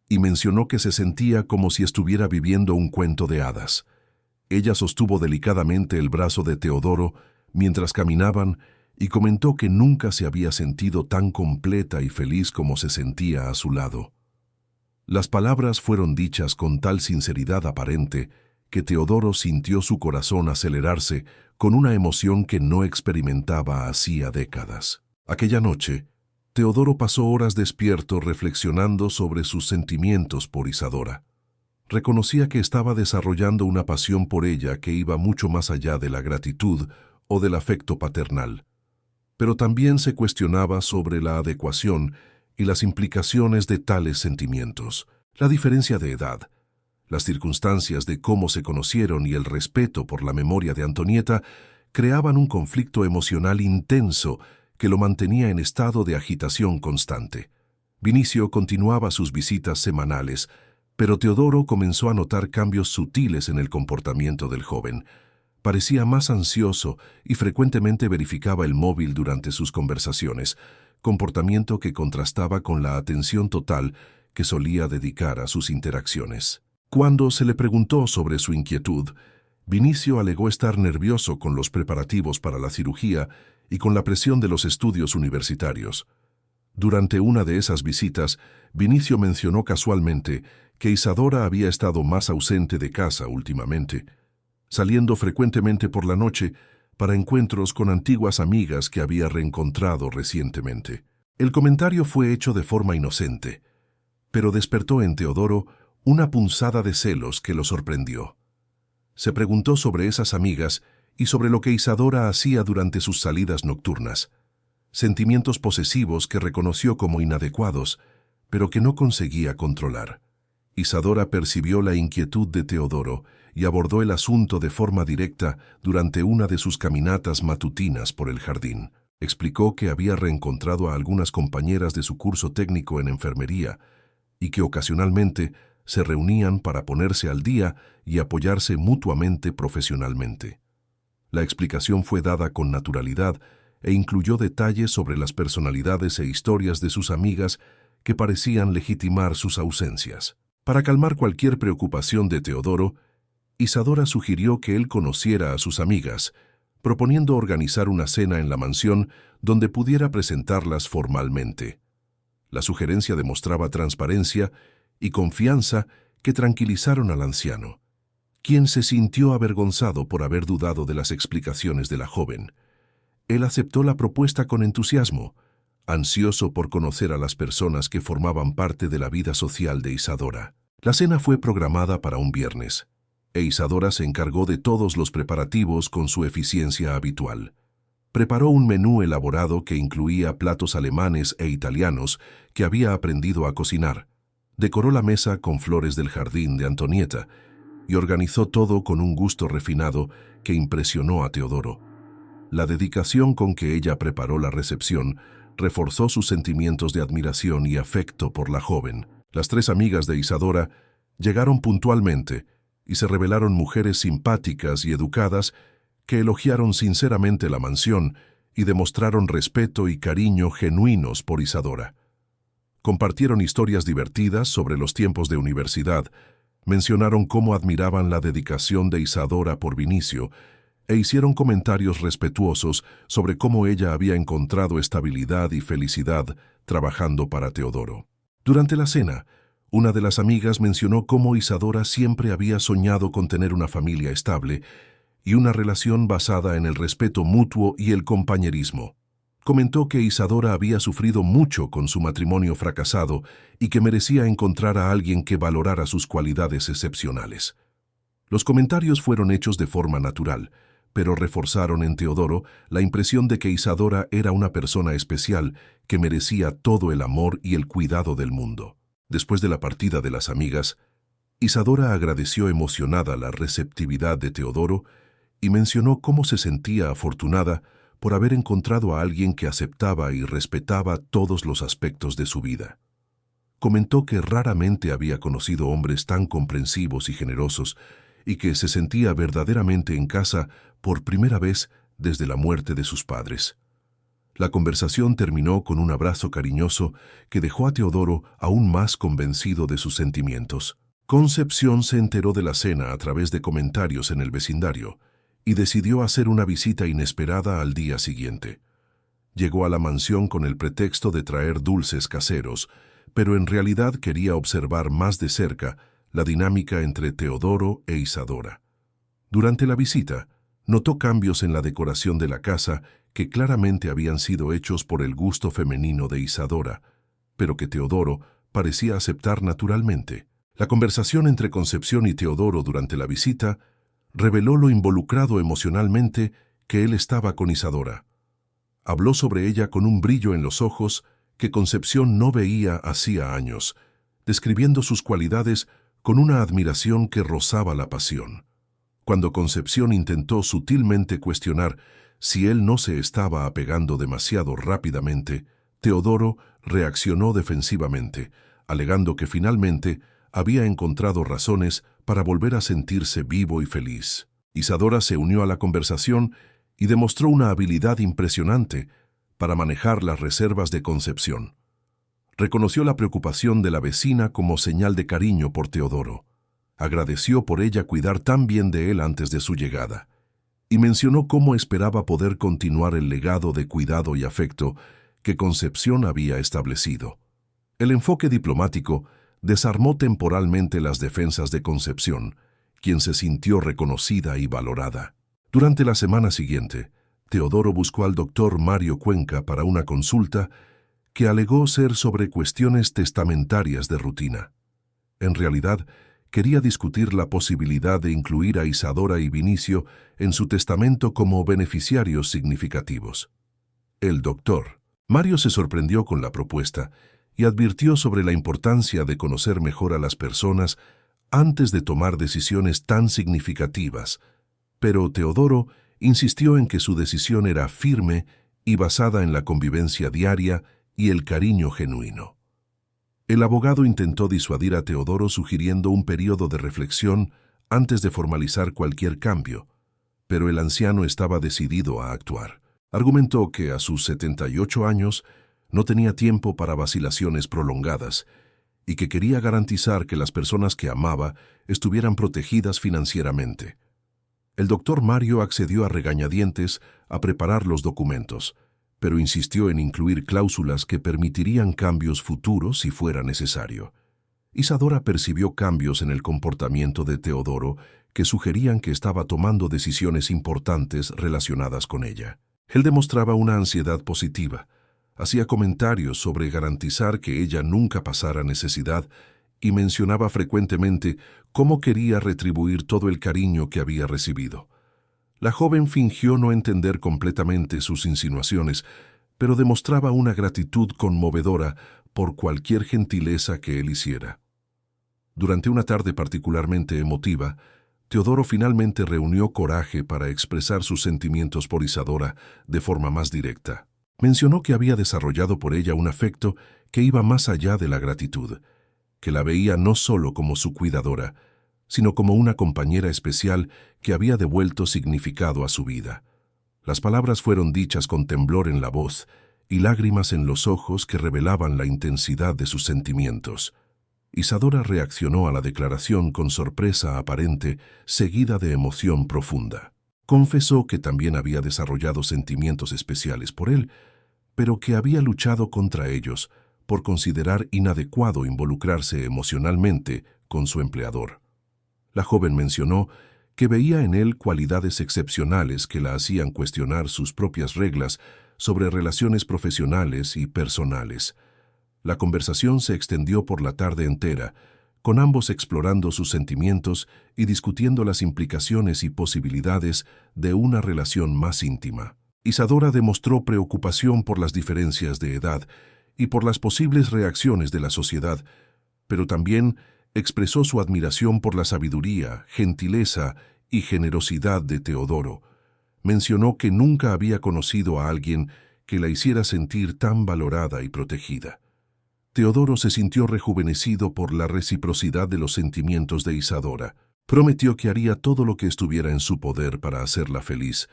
y mencionó que se sentía como si estuviera viviendo un cuento de hadas. Ella sostuvo delicadamente el brazo de Teodoro mientras caminaban y comentó que nunca se había sentido tan completa y feliz como se sentía a su lado. Las palabras fueron dichas con tal sinceridad aparente que Teodoro sintió su corazón acelerarse con una emoción que no experimentaba hacía décadas. Aquella noche, Teodoro pasó horas despierto reflexionando sobre sus sentimientos por Isadora. Reconocía que estaba desarrollando una pasión por ella que iba mucho más allá de la gratitud o del afecto paternal. Pero también se cuestionaba sobre la adecuación y las implicaciones de tales sentimientos. La diferencia de edad, Las circunstancias de cómo se conocieron y el respeto por la memoria de Antonieta creaban un conflicto emocional intenso que lo mantenía en estado de agitación constante. Vinicio continuaba sus visitas semanales, pero Teodoro comenzó a notar cambios sutiles en el comportamiento del joven. Parecía más ansioso y frecuentemente verificaba el móvil durante sus conversaciones, comportamiento que contrastaba con la atención total que solía dedicar a sus interacciones. Cuando se le preguntó sobre su inquietud, Vinicio alegó estar nervioso con los preparativos para la cirugía y con la presión de los estudios universitarios. Durante una de esas visitas, Vinicio mencionó casualmente que Isadora había estado más ausente de casa últimamente, saliendo frecuentemente por la noche para encuentros con antiguas amigas que había reencontrado recientemente. El comentario fue hecho de forma inocente, pero despertó en Teodoro una punzada de celos que lo sorprendió. Se preguntó sobre esas amigas y sobre lo que Isadora hacía durante sus salidas nocturnas, sentimientos posesivos que reconoció como inadecuados, pero que no conseguía controlar. Isadora percibió la inquietud de Teodoro y abordó el asunto de forma directa durante una de sus caminatas matutinas por el jardín. Explicó que había reencontrado a algunas compañeras de su curso técnico en enfermería y que ocasionalmente se reunían para ponerse al día y apoyarse mutuamente profesionalmente. La explicación fue dada con naturalidad e incluyó detalles sobre las personalidades e historias de sus amigas que parecían legitimar sus ausencias. Para calmar cualquier preocupación de Teodoro, Isadora sugirió que él conociera a sus amigas, proponiendo organizar una cena en la mansión donde pudiera presentarlas formalmente. La sugerencia demostraba transparencia y confianza que tranquilizaron al anciano, quien se sintió avergonzado por haber dudado de las explicaciones de la joven. Él aceptó la propuesta con entusiasmo, ansioso por conocer a las personas que formaban parte de la vida social de Isadora. La cena fue programada para un viernes, e Isadora se encargó de todos los preparativos con su eficiencia habitual. Preparó un menú elaborado que incluía platos alemanes e italianos que había aprendido a cocinar. Decoró la mesa con flores del jardín de Antonieta y organizó todo con un gusto refinado que impresionó a Teodoro. La dedicación con que ella preparó la recepción reforzó sus sentimientos de admiración y afecto por la joven. Las tres amigas de Isadora llegaron puntualmente y se revelaron mujeres simpáticas y educadas que elogiaron sinceramente la mansión y demostraron respeto y cariño genuinos por Isadora. Compartieron historias divertidas sobre los tiempos de universidad, mencionaron cómo admiraban la dedicación de Isadora por Vinicio e hicieron comentarios respetuosos sobre cómo ella había encontrado estabilidad y felicidad trabajando para Teodoro. Durante la cena, una de las amigas mencionó cómo Isadora siempre había soñado con tener una familia estable y una relación basada en el respeto mutuo y el compañerismo. Comentó que Isadora había sufrido mucho con su matrimonio fracasado y que merecía encontrar a alguien que valorara sus cualidades excepcionales. Los comentarios fueron hechos de forma natural, pero reforzaron en Teodoro la impresión de que Isadora era una persona especial que merecía todo el amor y el cuidado del mundo. Después de la partida de las amigas, Isadora agradeció emocionada la receptividad de Teodoro y mencionó cómo se sentía afortunada por haber encontrado a alguien que aceptaba y respetaba todos los aspectos de su vida. Comentó que raramente había conocido hombres tan comprensivos y generosos y que se sentía verdaderamente en casa por primera vez desde la muerte de sus padres. La conversación terminó con un abrazo cariñoso que dejó a Teodoro aún más convencido de sus sentimientos. Concepción se enteró de la cena a través de comentarios en el vecindario y decidió hacer una visita inesperada al día siguiente. Llegó a la mansión con el pretexto de traer dulces caseros, pero en realidad quería observar más de cerca la dinámica entre Teodoro e Isadora. Durante la visita, notó cambios en la decoración de la casa que claramente habían sido hechos por el gusto femenino de Isadora, pero que Teodoro parecía aceptar naturalmente. La conversación entre Concepción y Teodoro durante la visita reveló lo involucrado emocionalmente que él estaba con Isadora. Habló sobre ella con un brillo en los ojos que Concepción no veía hacía años, describiendo sus cualidades con una admiración que rozaba la pasión. Cuando Concepción intentó sutilmente cuestionar si él no se estaba apegando demasiado rápidamente, Teodoro reaccionó defensivamente, alegando que finalmente había encontrado razones para volver a sentirse vivo y feliz. Isadora se unió a la conversación y demostró una habilidad impresionante para manejar las reservas de Concepción. Reconoció la preocupación de la vecina como señal de cariño por Teodoro. Agradeció por ella cuidar tan bien de él antes de su llegada, y mencionó cómo esperaba poder continuar el legado de cuidado y afecto que Concepción había establecido. El enfoque diplomático desarmó temporalmente las defensas de Concepción, quien se sintió reconocida y valorada. Durante la semana siguiente, Teodoro buscó al doctor Mario Cuenca para una consulta que alegó ser sobre cuestiones testamentarias de rutina. En realidad, quería discutir la posibilidad de incluir a Isadora y Vinicio en su testamento como beneficiarios significativos. El doctor Mario se sorprendió con la propuesta y advirtió sobre la importancia de conocer mejor a las personas antes de tomar decisiones tan significativas, pero Teodoro insistió en que su decisión era firme y basada en la convivencia diaria y el cariño genuino. El abogado intentó disuadir a Teodoro sugiriendo un período de reflexión antes de formalizar cualquier cambio, pero el anciano estaba decidido a actuar. Argumentó que a sus 78 años no tenía tiempo para vacilaciones prolongadas y que quería garantizar que las personas que amaba estuvieran protegidas financieramente. El doctor Mario accedió a regañadientes a preparar los documentos, pero insistió en incluir cláusulas que permitirían cambios futuros si fuera necesario. Isadora percibió cambios en el comportamiento de Teodoro que sugerían que estaba tomando decisiones importantes relacionadas con ella. Él demostraba una ansiedad positiva, hacía comentarios sobre garantizar que ella nunca pasara necesidad y mencionaba frecuentemente cómo quería retribuir todo el cariño que había recibido. La joven fingió no entender completamente sus insinuaciones, pero demostraba una gratitud conmovedora por cualquier gentileza que él hiciera. Durante una tarde particularmente emotiva, Teodoro finalmente reunió coraje para expresar sus sentimientos por Isadora de forma más directa. Mencionó que había desarrollado por ella un afecto que iba más allá de la gratitud, que la veía no solo como su cuidadora, sino como una compañera especial que había devuelto significado a su vida. Las palabras fueron dichas con temblor en la voz y lágrimas en los ojos que revelaban la intensidad de sus sentimientos. Isadora reaccionó a la declaración con sorpresa aparente, seguida de emoción profunda. Confesó que también había desarrollado sentimientos especiales por él, pero que había luchado contra ellos por considerar inadecuado involucrarse emocionalmente con su empleador. La joven mencionó que veía en él cualidades excepcionales que la hacían cuestionar sus propias reglas sobre relaciones profesionales y personales. La conversación se extendió por la tarde entera, con ambos explorando sus sentimientos y discutiendo las implicaciones y posibilidades de una relación más íntima. Isadora demostró preocupación por las diferencias de edad y por las posibles reacciones de la sociedad, pero también expresó su admiración por la sabiduría, gentileza y generosidad de Teodoro. Mencionó que nunca había conocido a alguien que la hiciera sentir tan valorada y protegida. Teodoro se sintió rejuvenecido por la reciprocidad de los sentimientos de Isadora. Prometió que haría todo lo que estuviera en su poder para hacerla feliz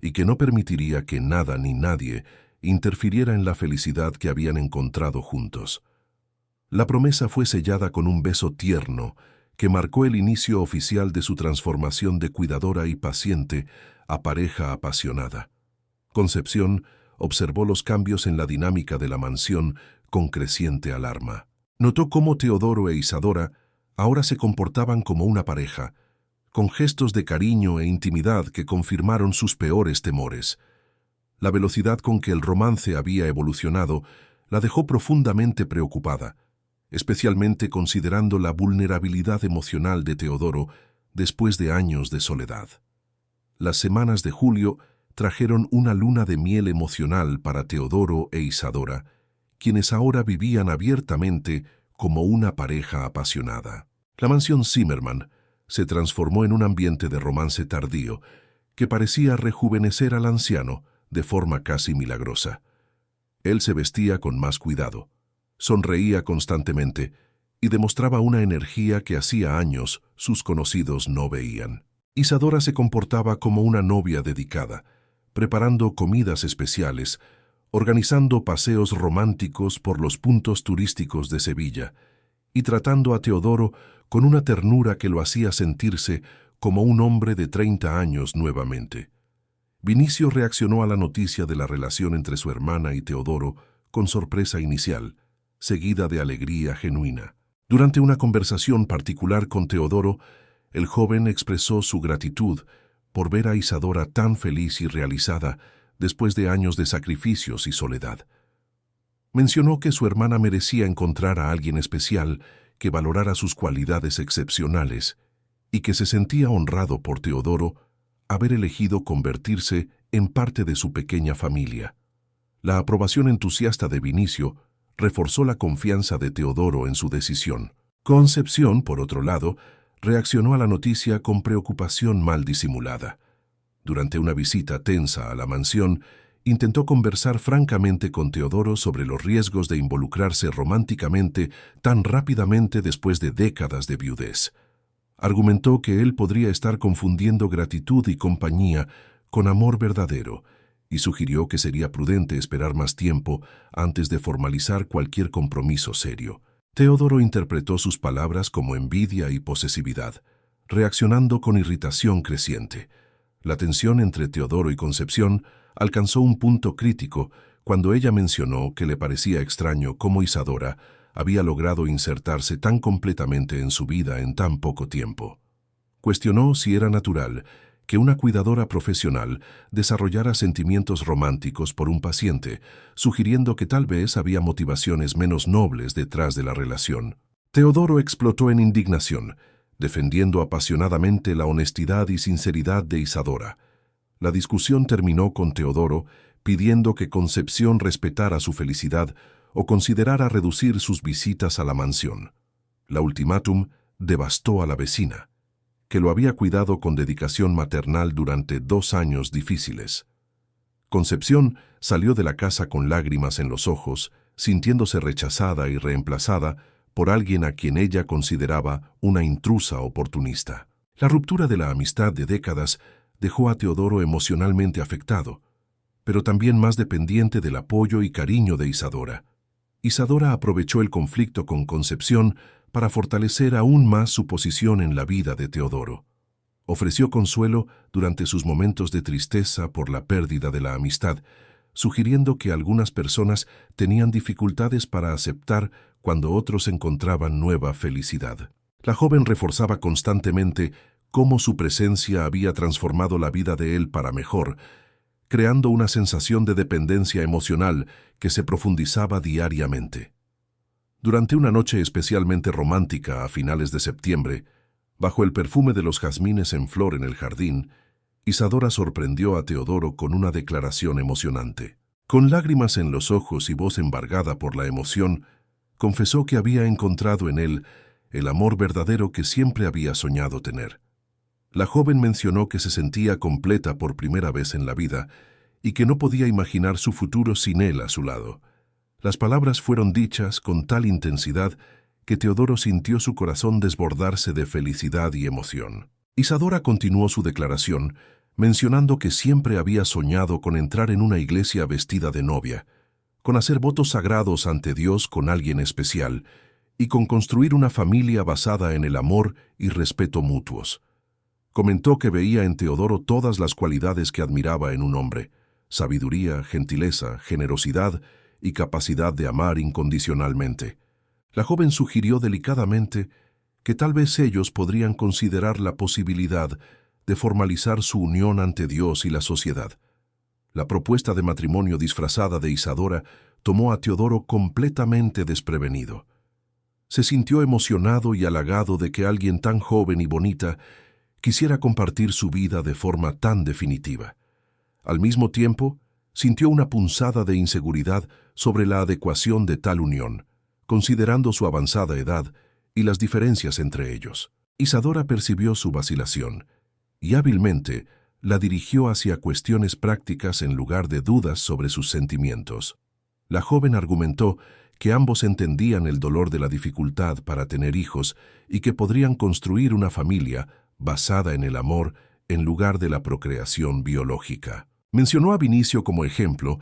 y que no permitiría que nada ni nadie interfiriera en la felicidad que habían encontrado juntos. La promesa fue sellada con un beso tierno que marcó el inicio oficial de su transformación de cuidadora y paciente a pareja apasionada. Concepción observó los cambios en la dinámica de la mansión con creciente alarma. Notó cómo Teodoro e Isadora ahora se comportaban como una pareja, con gestos de cariño e intimidad que confirmaron sus peores temores. La velocidad con que el romance había evolucionado la dejó profundamente preocupada, especialmente considerando la vulnerabilidad emocional de Teodoro después de años de soledad. Las semanas de julio trajeron una luna de miel emocional para Teodoro e Isadora, quienes ahora vivían abiertamente como una pareja apasionada. La mansión Zimmerman se transformó en un ambiente de romance tardío que parecía rejuvenecer al anciano de forma casi milagrosa. Él se vestía con más cuidado, sonreía constantemente y demostraba una energía que hacía años sus conocidos no veían. Isadora se comportaba como una novia dedicada, preparando comidas especiales, organizando paseos románticos por los puntos turísticos de Sevilla y tratando a Teodoro con una ternura que lo hacía sentirse como un hombre de 30 años nuevamente. Vinicio reaccionó a la noticia de la relación entre su hermana y Teodoro con sorpresa inicial, seguida de alegría genuina. Durante una conversación particular con Teodoro, el joven expresó su gratitud por ver a Isadora tan feliz y realizada después de años de sacrificios y soledad. Mencionó que su hermana merecía encontrar a alguien especial que valorara sus cualidades excepcionales y que se sentía honrado por Teodoro haber elegido convertirse en parte de su pequeña familia. La aprobación entusiasta de Vinicio reforzó la confianza de Teodoro en su decisión. Concepción, por otro lado, reaccionó a la noticia con preocupación mal disimulada. Durante una visita tensa a la mansión, intentó conversar francamente con Teodoro sobre los riesgos de involucrarse románticamente tan rápidamente después de décadas de viudez. Argumentó que él podría estar confundiendo gratitud y compañía con amor verdadero, y sugirió que sería prudente esperar más tiempo antes de formalizar cualquier compromiso serio. Teodoro interpretó sus palabras como envidia y posesividad, reaccionando con irritación creciente. La tensión entre Teodoro y Concepción alcanzó un punto crítico cuando ella mencionó que le parecía extraño cómo Isadora había logrado insertarse tan completamente en su vida en tan poco tiempo. Cuestionó si era natural que una cuidadora profesional desarrollara sentimientos románticos por un paciente, sugiriendo que tal vez había motivaciones menos nobles detrás de la relación. Teodoro explotó en indignación, defendiendo apasionadamente la honestidad y sinceridad de Isadora. La discusión terminó con Teodoro pidiendo que Concepción respetara su felicidad o considerara reducir sus visitas a la mansión. La ultimátum devastó a la vecina, que lo había cuidado con dedicación maternal durante 2 años difíciles. Concepción salió de la casa con lágrimas en los ojos, sintiéndose rechazada y reemplazada por alguien a quien ella consideraba una intrusa oportunista. La ruptura de la amistad de décadas dejó a Teodoro emocionalmente afectado, pero también más dependiente del apoyo y cariño de Isadora. Isadora aprovechó el conflicto con Concepción para fortalecer aún más su posición en la vida de Teodoro. Ofreció consuelo durante sus momentos de tristeza por la pérdida de la amistad, sugiriendo que algunas personas tenían dificultades para aceptar cuando otros encontraban nueva felicidad. La joven reforzaba constantemente cómo su presencia había transformado la vida de él para mejor, creando una sensación de dependencia emocional que se profundizaba diariamente. Durante una noche especialmente romántica a finales de septiembre, bajo el perfume de los jazmines en flor en el jardín, Isadora sorprendió a Teodoro con una declaración emocionante. Con lágrimas en los ojos y voz embargada por la emoción, confesó que había encontrado en él el amor verdadero que siempre había soñado tener. La joven mencionó que se sentía completa por primera vez en la vida y que no podía imaginar su futuro sin él a su lado. Las palabras fueron dichas con tal intensidad que Teodoro sintió su corazón desbordarse de felicidad y emoción. Isadora continuó su declaración, mencionando que siempre había soñado con entrar en una iglesia vestida de novia, con hacer votos sagrados ante Dios con alguien especial y con construir una familia basada en el amor y respeto mutuos. Comentó que veía en Teodoro todas las cualidades que admiraba en un hombre: sabiduría, gentileza, generosidad y capacidad de amar incondicionalmente. La joven sugirió delicadamente que tal vez ellos podrían considerar la posibilidad de formalizar su unión ante Dios y la sociedad. La propuesta de matrimonio disfrazada de Isadora tomó a Teodoro completamente desprevenido. Se sintió emocionado y halagado de que alguien tan joven y bonita quisiera compartir su vida de forma tan definitiva. Al mismo tiempo, sintió una punzada de inseguridad sobre la adecuación de tal unión, considerando su avanzada edad y las diferencias entre ellos. Isadora percibió su vacilación y hábilmente la dirigió hacia cuestiones prácticas en lugar de dudas sobre sus sentimientos. La joven argumentó que ambos entendían el dolor de la dificultad para tener hijos y que podrían construir una familia basada en el amor en lugar de la procreación biológica. Mencionó a Vinicio como ejemplo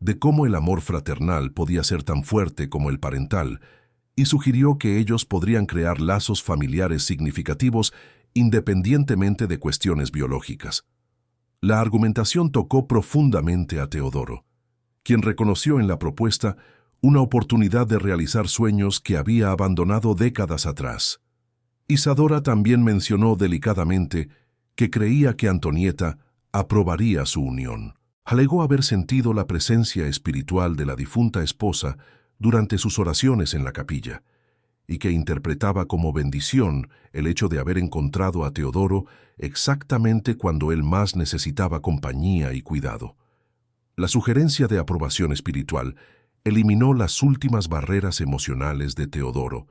de cómo el amor fraternal podía ser tan fuerte como el parental y sugirió que ellos podrían crear lazos familiares significativos independientemente de cuestiones biológicas. La argumentación tocó profundamente a Teodoro, quien reconoció en la propuesta una oportunidad de realizar sueños que había abandonado décadas atrás. Isadora también mencionó delicadamente que creía que Antonieta aprobaría su unión. Alegó haber sentido la presencia espiritual de la difunta esposa durante sus oraciones en la capilla, y que interpretaba como bendición el hecho de haber encontrado a Teodoro exactamente cuando él más necesitaba compañía y cuidado. La sugerencia de aprobación espiritual eliminó las últimas barreras emocionales de Teodoro,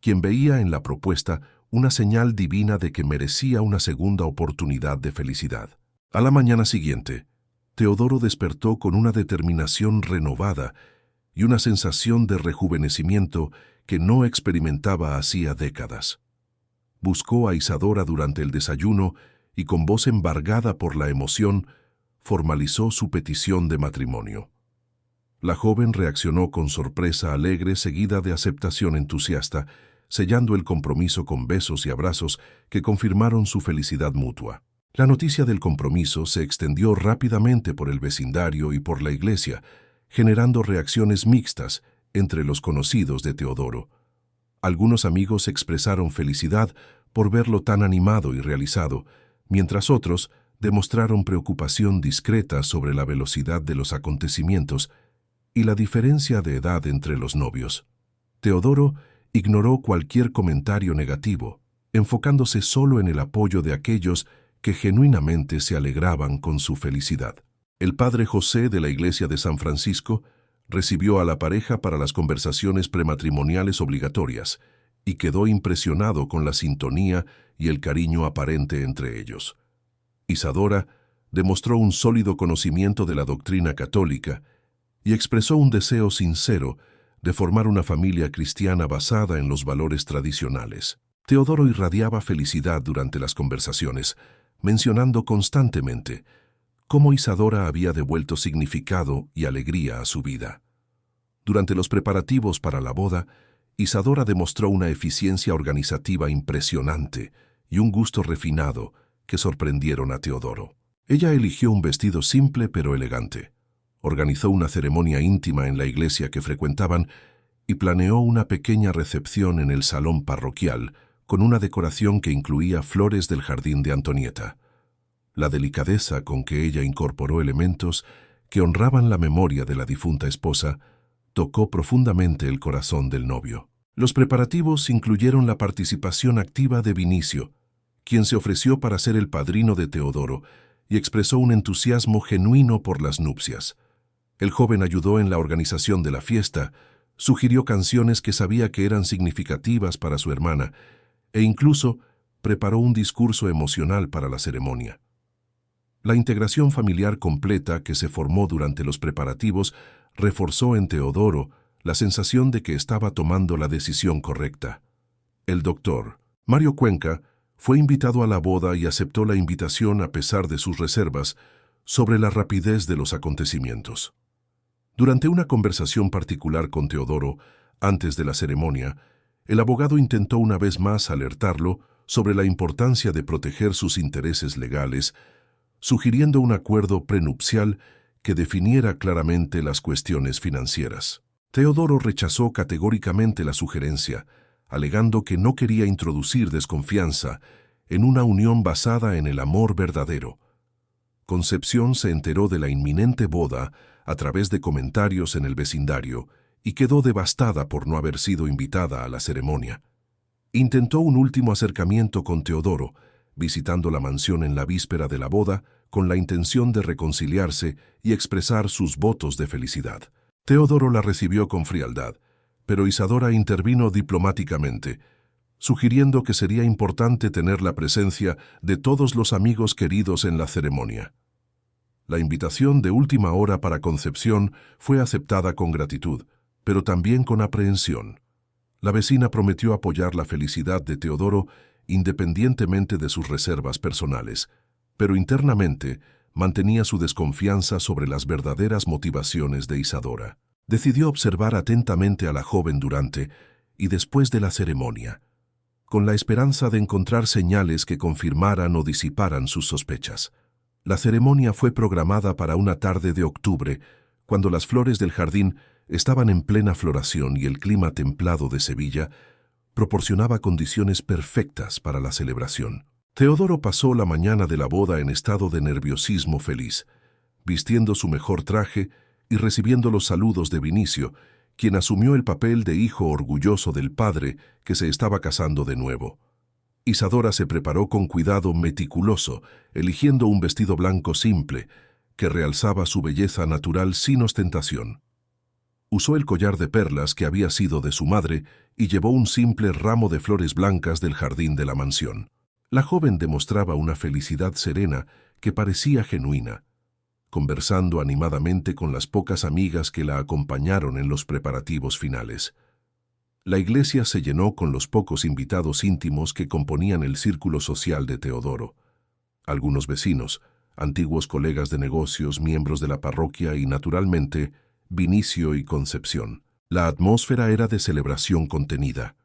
quien veía en la propuesta una señal divina de que merecía una segunda oportunidad de felicidad. A la mañana siguiente, Teodoro despertó con una determinación renovada y una sensación de rejuvenecimiento que no experimentaba hacía décadas. Buscó a Isadora durante el desayuno y con voz embargada por la emoción, formalizó su petición de matrimonio. La joven reaccionó con sorpresa alegre seguida de aceptación entusiasta, sellando el compromiso con besos y abrazos que confirmaron su felicidad mutua. La noticia del compromiso se extendió rápidamente por el vecindario y por la iglesia, generando reacciones mixtas entre los conocidos de Teodoro. Algunos amigos expresaron felicidad por verlo tan animado y realizado, mientras otros demostraron preocupación discreta sobre la velocidad de los acontecimientos y la diferencia de edad entre los novios. Teodoro ignoró cualquier comentario negativo, enfocándose solo en el apoyo de aquellos que genuinamente se alegraban con su felicidad. El padre José de la iglesia de San Francisco recibió a la pareja para las conversaciones prematrimoniales obligatorias y quedó impresionado con la sintonía y el cariño aparente entre ellos. Isadora demostró un sólido conocimiento de la doctrina católica y expresó un deseo sincero de formar una familia cristiana basada en los valores tradicionales. Teodoro irradiaba felicidad durante las conversaciones, mencionando constantemente cómo Isadora había devuelto significado y alegría a su vida. Durante los preparativos para la boda, Isadora demostró una eficiencia organizativa impresionante y un gusto refinado que sorprendieron a Teodoro. Ella eligió un vestido simple pero elegante, organizó una ceremonia íntima en la iglesia que frecuentaban y planeó una pequeña recepción en el salón parroquial con una decoración que incluía flores del jardín de Antonieta. La delicadeza con que ella incorporó elementos que honraban la memoria de la difunta esposa tocó profundamente el corazón del novio. Los preparativos incluyeron la participación activa de Vinicio, quien se ofreció para ser el padrino de Teodoro y expresó un entusiasmo genuino por las nupcias. El joven ayudó en la organización de la fiesta, sugirió canciones que sabía que eran significativas para su hermana e incluso preparó un discurso emocional para la ceremonia. La integración familiar completa que se formó durante los preparativos reforzó en Teodoro la sensación de que estaba tomando la decisión correcta. El doctor Mario Cuenca fue invitado a la boda y aceptó la invitación a pesar de sus reservas sobre la rapidez de los acontecimientos. Durante una conversación particular con Teodoro, antes de la ceremonia, el abogado intentó una vez más alertarlo sobre la importancia de proteger sus intereses legales, sugiriendo un acuerdo prenupcial que definiera claramente las cuestiones financieras. Teodoro rechazó categóricamente la sugerencia, alegando que no quería introducir desconfianza en una unión basada en el amor verdadero. Concepción se enteró de la inminente boda a través de comentarios en el vecindario y quedó devastada por no haber sido invitada a la ceremonia. Intentó un último acercamiento con Teodoro, visitando la mansión en la víspera de la boda con la intención de reconciliarse y expresar sus votos de felicidad. Teodoro la recibió con frialdad, pero Isadora intervino diplomáticamente, sugiriendo que sería importante tener la presencia de todos los amigos queridos en la ceremonia. La invitación de última hora para Concepción fue aceptada con gratitud, pero también con aprehensión. La vecina prometió apoyar la felicidad de Teodoro independientemente de sus reservas personales, pero internamente mantenía su desconfianza sobre las verdaderas motivaciones de Isadora. Decidió observar atentamente a la joven durante y después de la ceremonia, con la esperanza de encontrar señales que confirmaran o disiparan sus sospechas. La ceremonia fue programada para una tarde de octubre, cuando las flores del jardín estaban en plena floración y el clima templado de Sevilla proporcionaba condiciones perfectas para la celebración. Teodoro pasó la mañana de la boda en estado de nerviosismo feliz, vistiendo su mejor traje y recibiendo los saludos de Vinicio, quien asumió el papel de hijo orgulloso del padre que se estaba casando de nuevo. Isadora se preparó con cuidado meticuloso, eligiendo un vestido blanco simple, que realzaba su belleza natural sin ostentación. Usó el collar de perlas que había sido de su madre y llevó un simple ramo de flores blancas del jardín de la mansión. La joven demostraba una felicidad serena que parecía genuina, conversando animadamente con las pocas amigas que la acompañaron en los preparativos finales. La iglesia se llenó con los pocos invitados íntimos que componían el círculo social de Teodoro. Algunos vecinos, antiguos colegas de negocios, miembros de la parroquia y, naturalmente, Vinicio y Concepción. La atmósfera era de celebración contenida,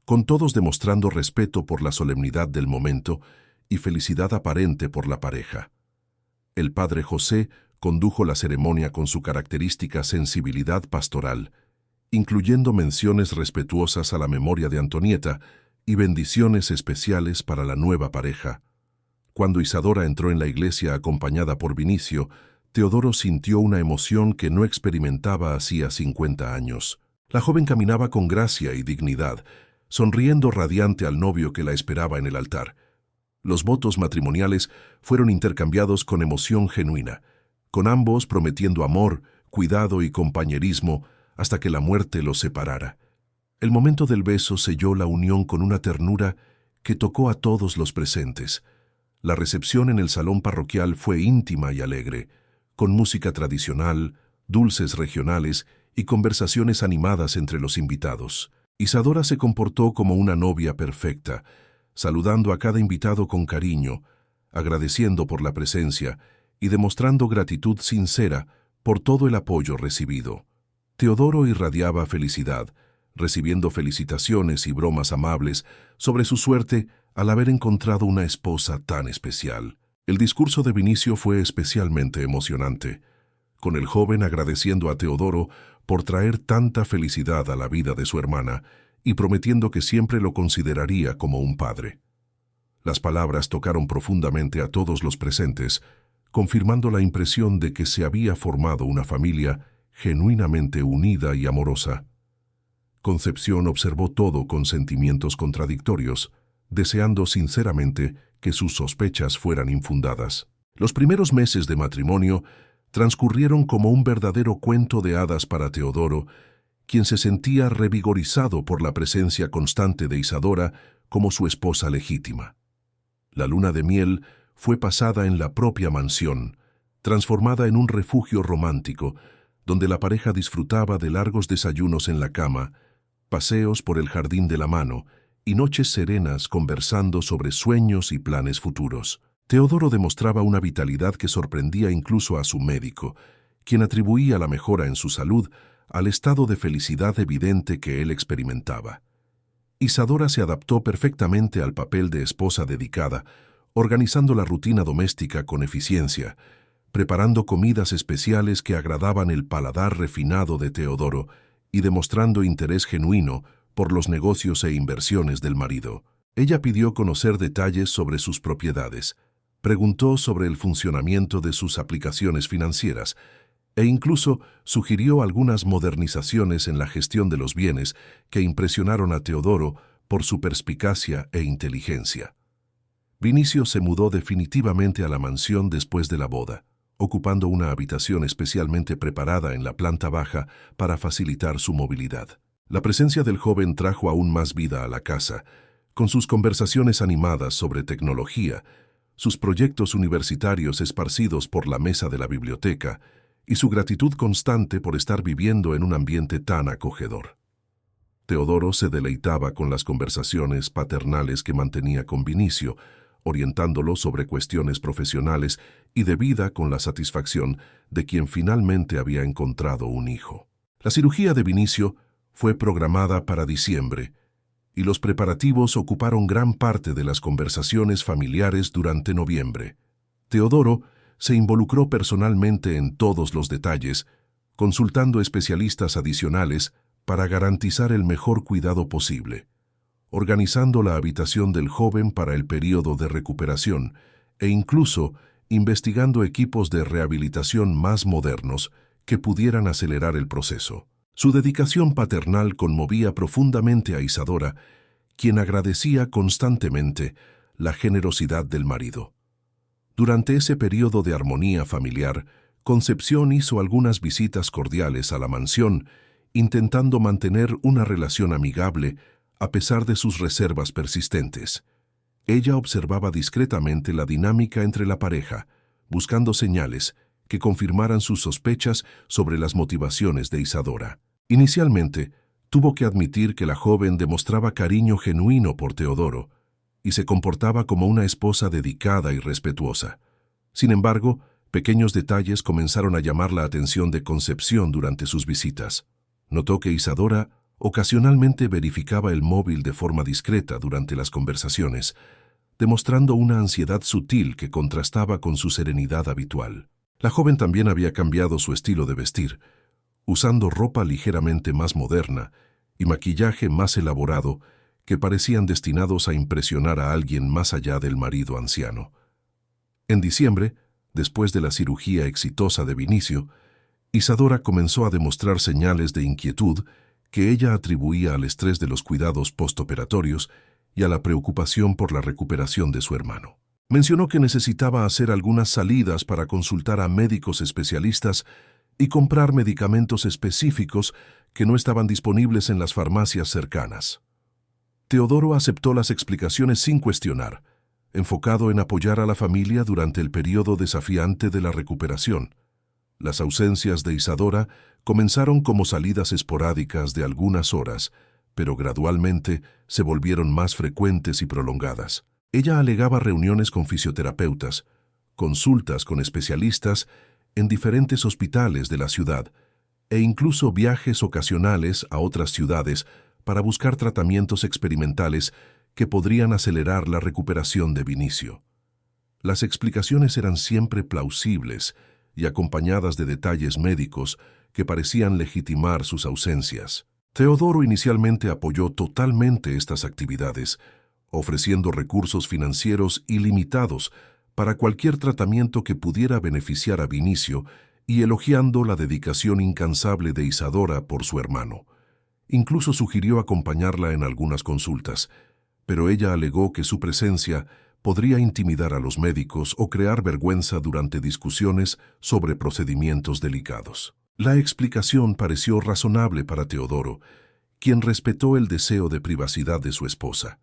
con todos demostrando respeto por la solemnidad del momento y felicidad aparente por la pareja. El padre José condujo la ceremonia con su característica sensibilidad pastoral, incluyendo menciones respetuosas a la memoria de Antonieta y bendiciones especiales para la nueva pareja. Cuando Isadora entró en la iglesia acompañada por Vinicio, Teodoro sintió una emoción que no experimentaba hacía 50 años. La joven caminaba con gracia y dignidad, sonriendo radiante al novio que la esperaba en el altar. Los votos matrimoniales fueron intercambiados con emoción genuina, con ambos prometiendo amor, cuidado y compañerismo hasta que la muerte los separara. El momento del beso selló la unión con una ternura que tocó a todos los presentes. La recepción en el salón parroquial fue íntima y alegre, con música tradicional, dulces regionales y conversaciones animadas entre los invitados. Isadora se comportó como una novia perfecta, saludando a cada invitado con cariño, agradeciendo por la presencia y demostrando gratitud sincera por todo el apoyo recibido. Teodoro irradiaba felicidad, recibiendo felicitaciones y bromas amables sobre su suerte al haber encontrado una esposa tan especial. El discurso de Vinicio fue especialmente emocionante, con el joven agradeciendo a Teodoro por traer tanta felicidad a la vida de su hermana y prometiendo que siempre lo consideraría como un padre. Las palabras tocaron profundamente a todos los presentes, confirmando la impresión de que se había formado una familia genuinamente unida y amorosa. Concepción observó todo con sentimientos contradictorios, deseando sinceramente que sus sospechas fueran infundadas. Los primeros meses de matrimonio transcurrieron como un verdadero cuento de hadas para Teodoro, quien se sentía revigorizado por la presencia constante de Isadora como su esposa legítima. La luna de miel fue pasada en la propia mansión, transformada en un refugio romántico, donde la pareja disfrutaba de largos desayunos en la cama, paseos por el jardín de la mano y noches serenas conversando sobre sueños y planes futuros. Teodoro demostraba una vitalidad que sorprendía incluso a su médico, quien atribuía la mejora en su salud al estado de felicidad evidente que él experimentaba. Isadora se adaptó perfectamente al papel de esposa dedicada, organizando la rutina doméstica con eficiencia, preparando comidas especiales que agradaban el paladar refinado de Teodoro y demostrando interés genuino por los negocios e inversiones del marido. Ella pidió conocer detalles sobre sus propiedades, preguntó sobre el funcionamiento de sus aplicaciones financieras e incluso sugirió algunas modernizaciones en la gestión de los bienes que impresionaron a Teodoro por su perspicacia e inteligencia. Vinicio se mudó definitivamente a la mansión después de la boda, ocupando una habitación especialmente preparada en la planta baja para facilitar su movilidad. La presencia del joven trajo aún más vida a la casa, Con sus conversaciones animadas sobre tecnología, sus proyectos universitarios esparcidos por la mesa de la biblioteca y su gratitud constante por estar viviendo en un ambiente tan acogedor. Teodoro se deleitaba con las conversaciones paternales que mantenía con Vinicio, orientándolo sobre cuestiones profesionales y de vida con la satisfacción de quien finalmente había encontrado un hijo. La cirugía de Vinicio fue programada para diciembre, y los preparativos ocuparon gran parte de las conversaciones familiares durante noviembre. Teodoro se involucró personalmente en todos los detalles, consultando especialistas adicionales para garantizar el mejor cuidado posible, organizando la habitación del joven para el periodo de recuperación e incluso investigando equipos de rehabilitación más modernos que pudieran acelerar el proceso. Su dedicación paternal conmovía profundamente a Isadora, quien agradecía constantemente la generosidad del marido. Durante ese periodo de armonía familiar, Concepción hizo algunas visitas cordiales a la mansión, intentando mantener una relación amigable a pesar de sus reservas persistentes. Ella observaba discretamente la dinámica entre la pareja, buscando señales que confirmaran sus sospechas sobre las motivaciones de Isadora. Inicialmente, tuvo que admitir que la joven demostraba cariño genuino por Teodoro y se comportaba como una esposa dedicada y respetuosa. Sin embargo, pequeños detalles comenzaron a llamar la atención de Concepción durante sus visitas. Notó que Isadora ocasionalmente verificaba el móvil de forma discreta durante las conversaciones, demostrando una ansiedad sutil que contrastaba con su serenidad habitual. La joven también había cambiado su estilo de vestir, usando ropa ligeramente más moderna y maquillaje más elaborado que parecían destinados a impresionar a alguien más allá del marido anciano. En diciembre, después de la cirugía exitosa de Vinicio, Isadora comenzó a demostrar señales de inquietud que ella atribuía al estrés de los cuidados postoperatorios y a la preocupación por la recuperación de su hermano. Mencionó que necesitaba hacer algunas salidas para consultar a médicos especialistas y comprar medicamentos específicos que no estaban disponibles en las farmacias cercanas. Teodoro aceptó las explicaciones sin cuestionar, enfocado en apoyar a la familia durante el periodo desafiante de la recuperación. Las ausencias de Isadora comenzaron como salidas esporádicas de algunas horas, pero gradualmente se volvieron más frecuentes y prolongadas. Ella alegaba reuniones con fisioterapeutas, consultas con especialistas en diferentes hospitales de la ciudad e incluso viajes ocasionales a otras ciudades para buscar tratamientos experimentales que podrían acelerar la recuperación de Vinicio. Las explicaciones eran siempre plausibles y acompañadas de detalles médicos que parecían legitimar sus ausencias. Teodoro inicialmente apoyó totalmente estas actividades, ofreciendo recursos financieros ilimitados para cualquier tratamiento que pudiera beneficiar a Vinicio y elogiando la dedicación incansable de Isadora por su hermano. Incluso sugirió acompañarla en algunas consultas, pero ella alegó que su presencia podría intimidar a los médicos o crear vergüenza durante discusiones sobre procedimientos delicados. La explicación pareció razonable para Teodoro, quien respetó el deseo de privacidad de su esposa.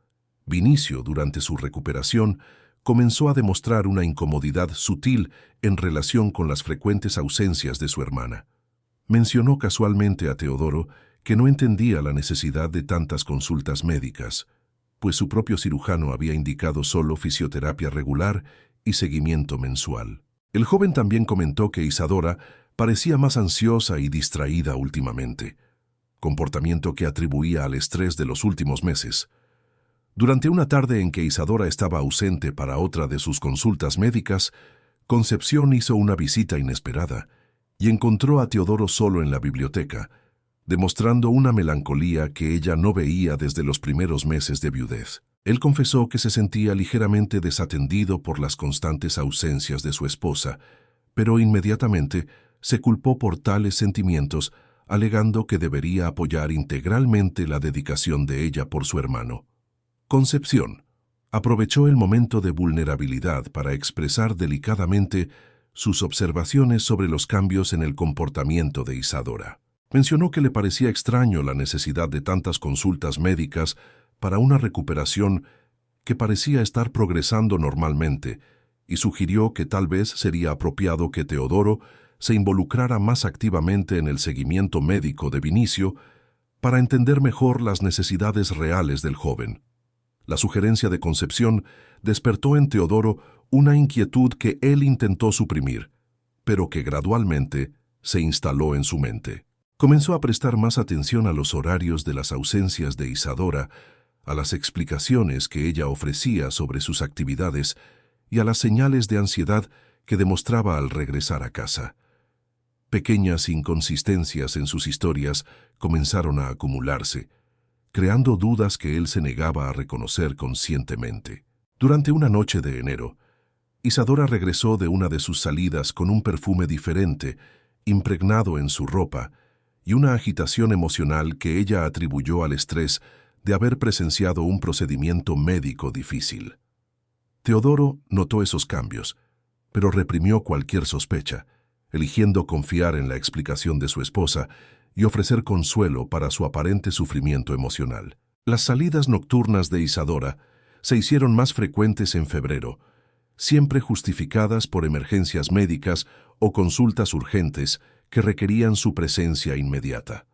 Vinicio, durante su recuperación, comenzó a demostrar una incomodidad sutil en relación con las frecuentes ausencias de su hermana. Mencionó casualmente a Teodoro que no entendía la necesidad de tantas consultas médicas, pues su propio cirujano había indicado solo fisioterapia regular y seguimiento mensual. El joven también comentó que Isadora parecía más ansiosa y distraída últimamente, comportamiento que atribuía al estrés de los últimos meses. Durante una tarde en que Isadora estaba ausente para otra de sus consultas médicas, Concepción hizo una visita inesperada y encontró a Teodoro solo en la biblioteca, demostrando una melancolía que ella no veía desde los primeros meses de viudez. Él confesó que se sentía ligeramente desatendido por las constantes ausencias de su esposa, pero inmediatamente se culpó por tales sentimientos, alegando que debería apoyar integralmente la dedicación de ella por su hermano. Concepción aprovechó el momento de vulnerabilidad para expresar delicadamente sus observaciones sobre los cambios en el comportamiento de Isadora. Mencionó que le parecía extraño la necesidad de tantas consultas médicas para una recuperación que parecía estar progresando normalmente, y sugirió que tal vez sería apropiado que Teodoro se involucrara más activamente en el seguimiento médico de Vinicio para entender mejor las necesidades reales del joven. La sugerencia de Concepción despertó en Teodoro una inquietud que él intentó suprimir, pero que gradualmente se instaló en su mente. Comenzó a prestar más atención a los horarios de las ausencias de Isadora, a las explicaciones que ella ofrecía sobre sus actividades y a las señales de ansiedad que demostraba al regresar a casa. Pequeñas inconsistencias en sus historias comenzaron a acumularse, creando dudas que él se negaba a reconocer conscientemente. Durante una noche de enero, Isadora regresó de una de sus salidas con un perfume diferente, impregnado en su ropa, y una agitación emocional que ella atribuyó al estrés de haber presenciado un procedimiento médico difícil. Teodoro notó esos cambios, pero reprimió cualquier sospecha, eligiendo confiar en la explicación de su esposa y ofrecer consuelo para su aparente sufrimiento emocional. Las salidas nocturnas de Isadora se hicieron más frecuentes en febrero, siempre justificadas por emergencias médicas o consultas urgentes que requerían su presencia inmediata.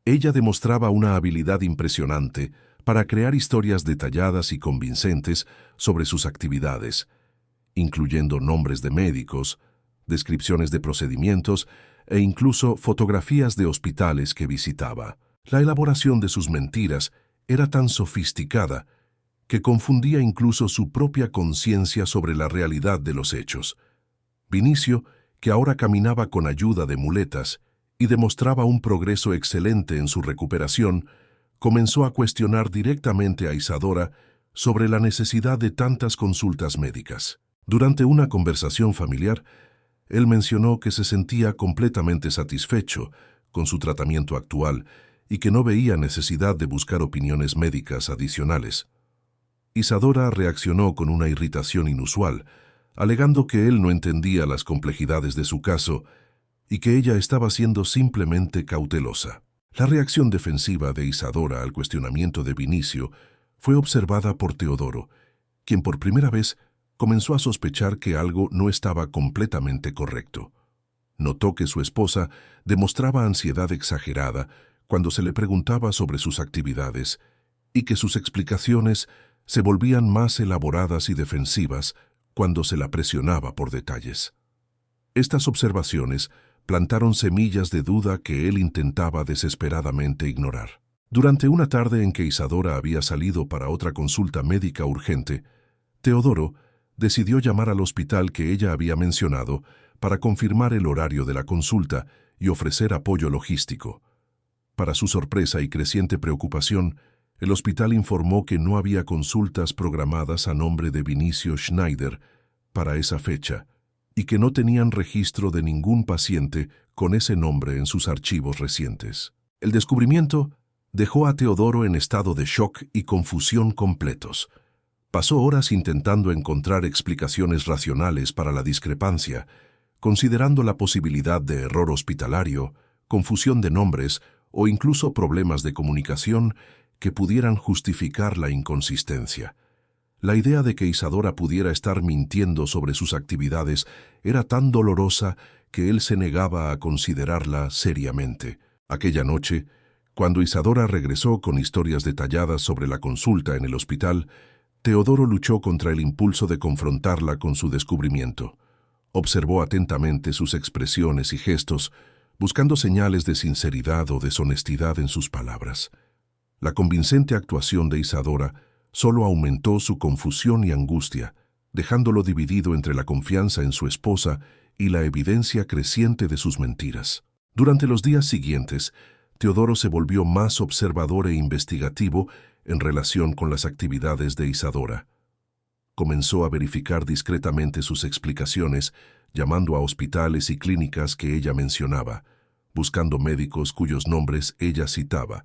Ella demostraba una habilidad impresionante para crear historias detalladas y convincentes sobre sus actividades, incluyendo nombres de médicos, descripciones de procedimientos e incluso fotografías de hospitales que visitaba. La elaboración de sus mentiras era tan sofisticada que confundía incluso su propia conciencia sobre la realidad de los hechos. Vinicio, que ahora caminaba con ayuda de muletas y demostraba un progreso excelente en su recuperación, comenzó a cuestionar directamente a Isadora sobre la necesidad de tantas consultas médicas. Durante una conversación familiar, él mencionó que se sentía completamente satisfecho con su tratamiento actual y que no veía necesidad de buscar opiniones médicas adicionales. Isadora reaccionó con una irritación inusual, alegando que él no entendía las complejidades de su caso y que ella estaba siendo simplemente cautelosa. La reacción defensiva de Isadora al cuestionamiento de Vinicio fue observada por Teodoro, quien por primera vez comenzó a sospechar que algo no estaba completamente correcto. Notó que su esposa demostraba ansiedad exagerada cuando se le preguntaba sobre sus actividades y que sus explicaciones se volvían más elaboradas y defensivas cuando se la presionaba por detalles. Estas observaciones plantaron semillas de duda que él intentaba desesperadamente ignorar. Durante una tarde en que Isadora había salido para otra consulta médica urgente, Teodoro decidió llamar al hospital que ella había mencionado para confirmar el horario de la consulta y ofrecer apoyo logístico. Para su sorpresa y creciente preocupación, el hospital informó que no había consultas programadas a nombre de Vinicio Schneider para esa fecha y que no tenían registro de ningún paciente con ese nombre en sus archivos recientes. El descubrimiento dejó a Teodoro en estado de shock y confusión completos. Pasó horas intentando encontrar explicaciones racionales para la discrepancia, considerando la posibilidad de error hospitalario, confusión de nombres o incluso problemas de comunicación que pudieran justificar la inconsistencia. La idea de que Isadora pudiera estar mintiendo sobre sus actividades era tan dolorosa que él se negaba a considerarla seriamente. Aquella noche, cuando Isadora regresó con historias detalladas sobre la consulta en el hospital, Teodoro luchó contra el impulso de confrontarla con su descubrimiento. Observó atentamente sus expresiones y gestos, buscando señales de sinceridad o deshonestidad en sus palabras. La convincente actuación de Isadora solo aumentó su confusión y angustia, dejándolo dividido entre la confianza en su esposa y la evidencia creciente de sus mentiras. Durante los días siguientes, Teodoro se volvió más observador e investigativo en relación con las actividades de Isadora. Comenzó a verificar discretamente sus explicaciones, llamando a hospitales y clínicas que ella mencionaba, buscando médicos cuyos nombres ella citaba,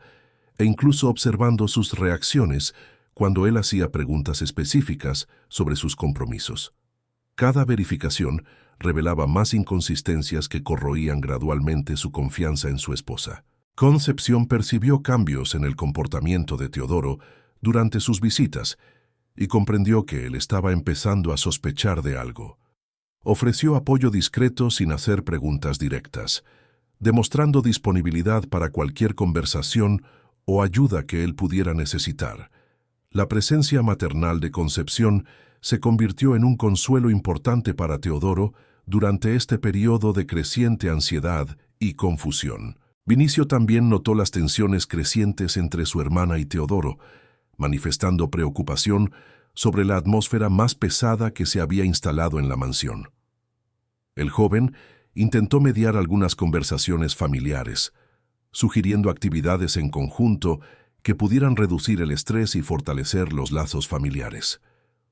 e incluso observando sus reacciones cuando él hacía preguntas específicas sobre sus compromisos. Cada verificación revelaba más inconsistencias que corroían gradualmente su confianza en su esposa. Concepción percibió cambios en el comportamiento de Teodoro durante sus visitas y comprendió que él estaba empezando a sospechar de algo. Ofreció apoyo discreto sin hacer preguntas directas, demostrando disponibilidad para cualquier conversación o ayuda que él pudiera necesitar. La presencia maternal de Concepción se convirtió en un consuelo importante para Teodoro durante este periodo de creciente ansiedad y confusión. Vinicio también notó las tensiones crecientes entre su hermana y Teodoro, manifestando preocupación sobre la atmósfera más pesada que se había instalado en la mansión. El joven intentó mediar algunas conversaciones familiares, sugiriendo actividades en conjunto que pudieran reducir el estrés y fortalecer los lazos familiares.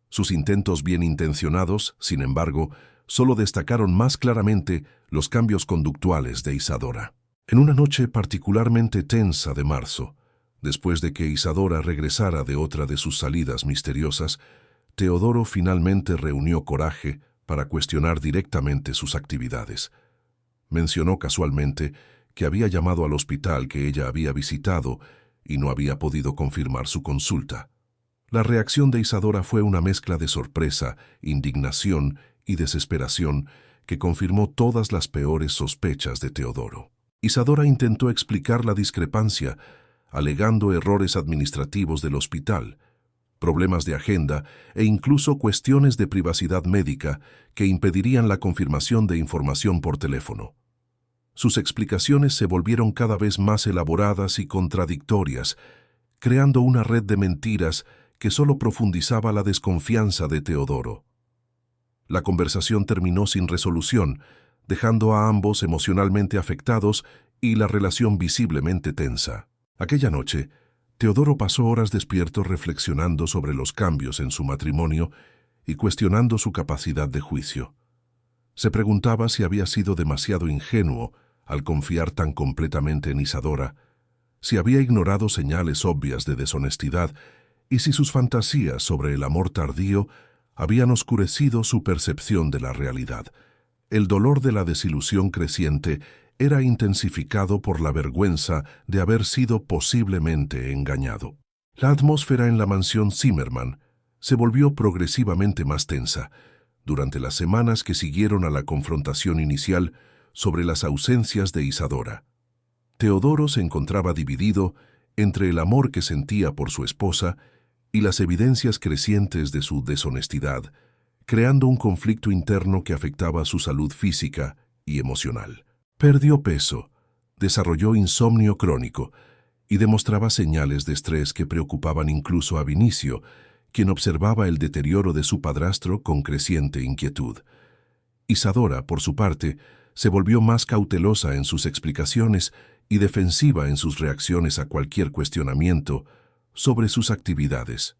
Sus intentos bien intencionados, sin embargo, solo destacaron más claramente los cambios conductuales de Isadora. En una noche particularmente tensa de marzo, después de que Isadora regresara de otra de sus salidas misteriosas, Teodoro finalmente reunió coraje para cuestionar directamente sus actividades. Mencionó casualmente que había llamado al hospital que ella había visitado y no había podido confirmar su consulta. La reacción de Isadora fue una mezcla de sorpresa, indignación y desesperación que confirmó todas las peores sospechas de Teodoro. Isadora intentó explicar la discrepancia, alegando errores administrativos del hospital, problemas de agenda e incluso cuestiones de privacidad médica que impedirían la confirmación de información por teléfono. Sus explicaciones se volvieron cada vez más elaboradas y contradictorias, creando una red de mentiras que solo profundizaba la desconfianza de Teodoro. La conversación terminó sin resolución, dejando a ambos emocionalmente afectados y la relación visiblemente tensa. Aquella noche, Teodoro pasó horas despierto reflexionando sobre los cambios en su matrimonio y cuestionando su capacidad de juicio. Se preguntaba si había sido demasiado ingenuo al confiar tan completamente en Isadora, si había ignorado señales obvias de deshonestidad y si sus fantasías sobre el amor tardío habían oscurecido su percepción de la realidad. El dolor de la desilusión creciente era intensificado por la vergüenza de haber sido posiblemente engañado. La atmósfera en la mansión Zimmermann se volvió progresivamente más tensa durante las semanas que siguieron a la confrontación inicial sobre las ausencias de Isadora. Teodoro se encontraba dividido entre el amor que sentía por su esposa y las evidencias crecientes de su deshonestidad, creando un conflicto interno que afectaba su salud física y emocional. Perdió peso, desarrolló insomnio crónico y demostraba señales de estrés que preocupaban incluso a Vinicio, quien observaba el deterioro de su padrastro con creciente inquietud. Isadora, por su parte, se volvió más cautelosa en sus explicaciones y defensiva en sus reacciones a cualquier cuestionamiento sobre sus actividades.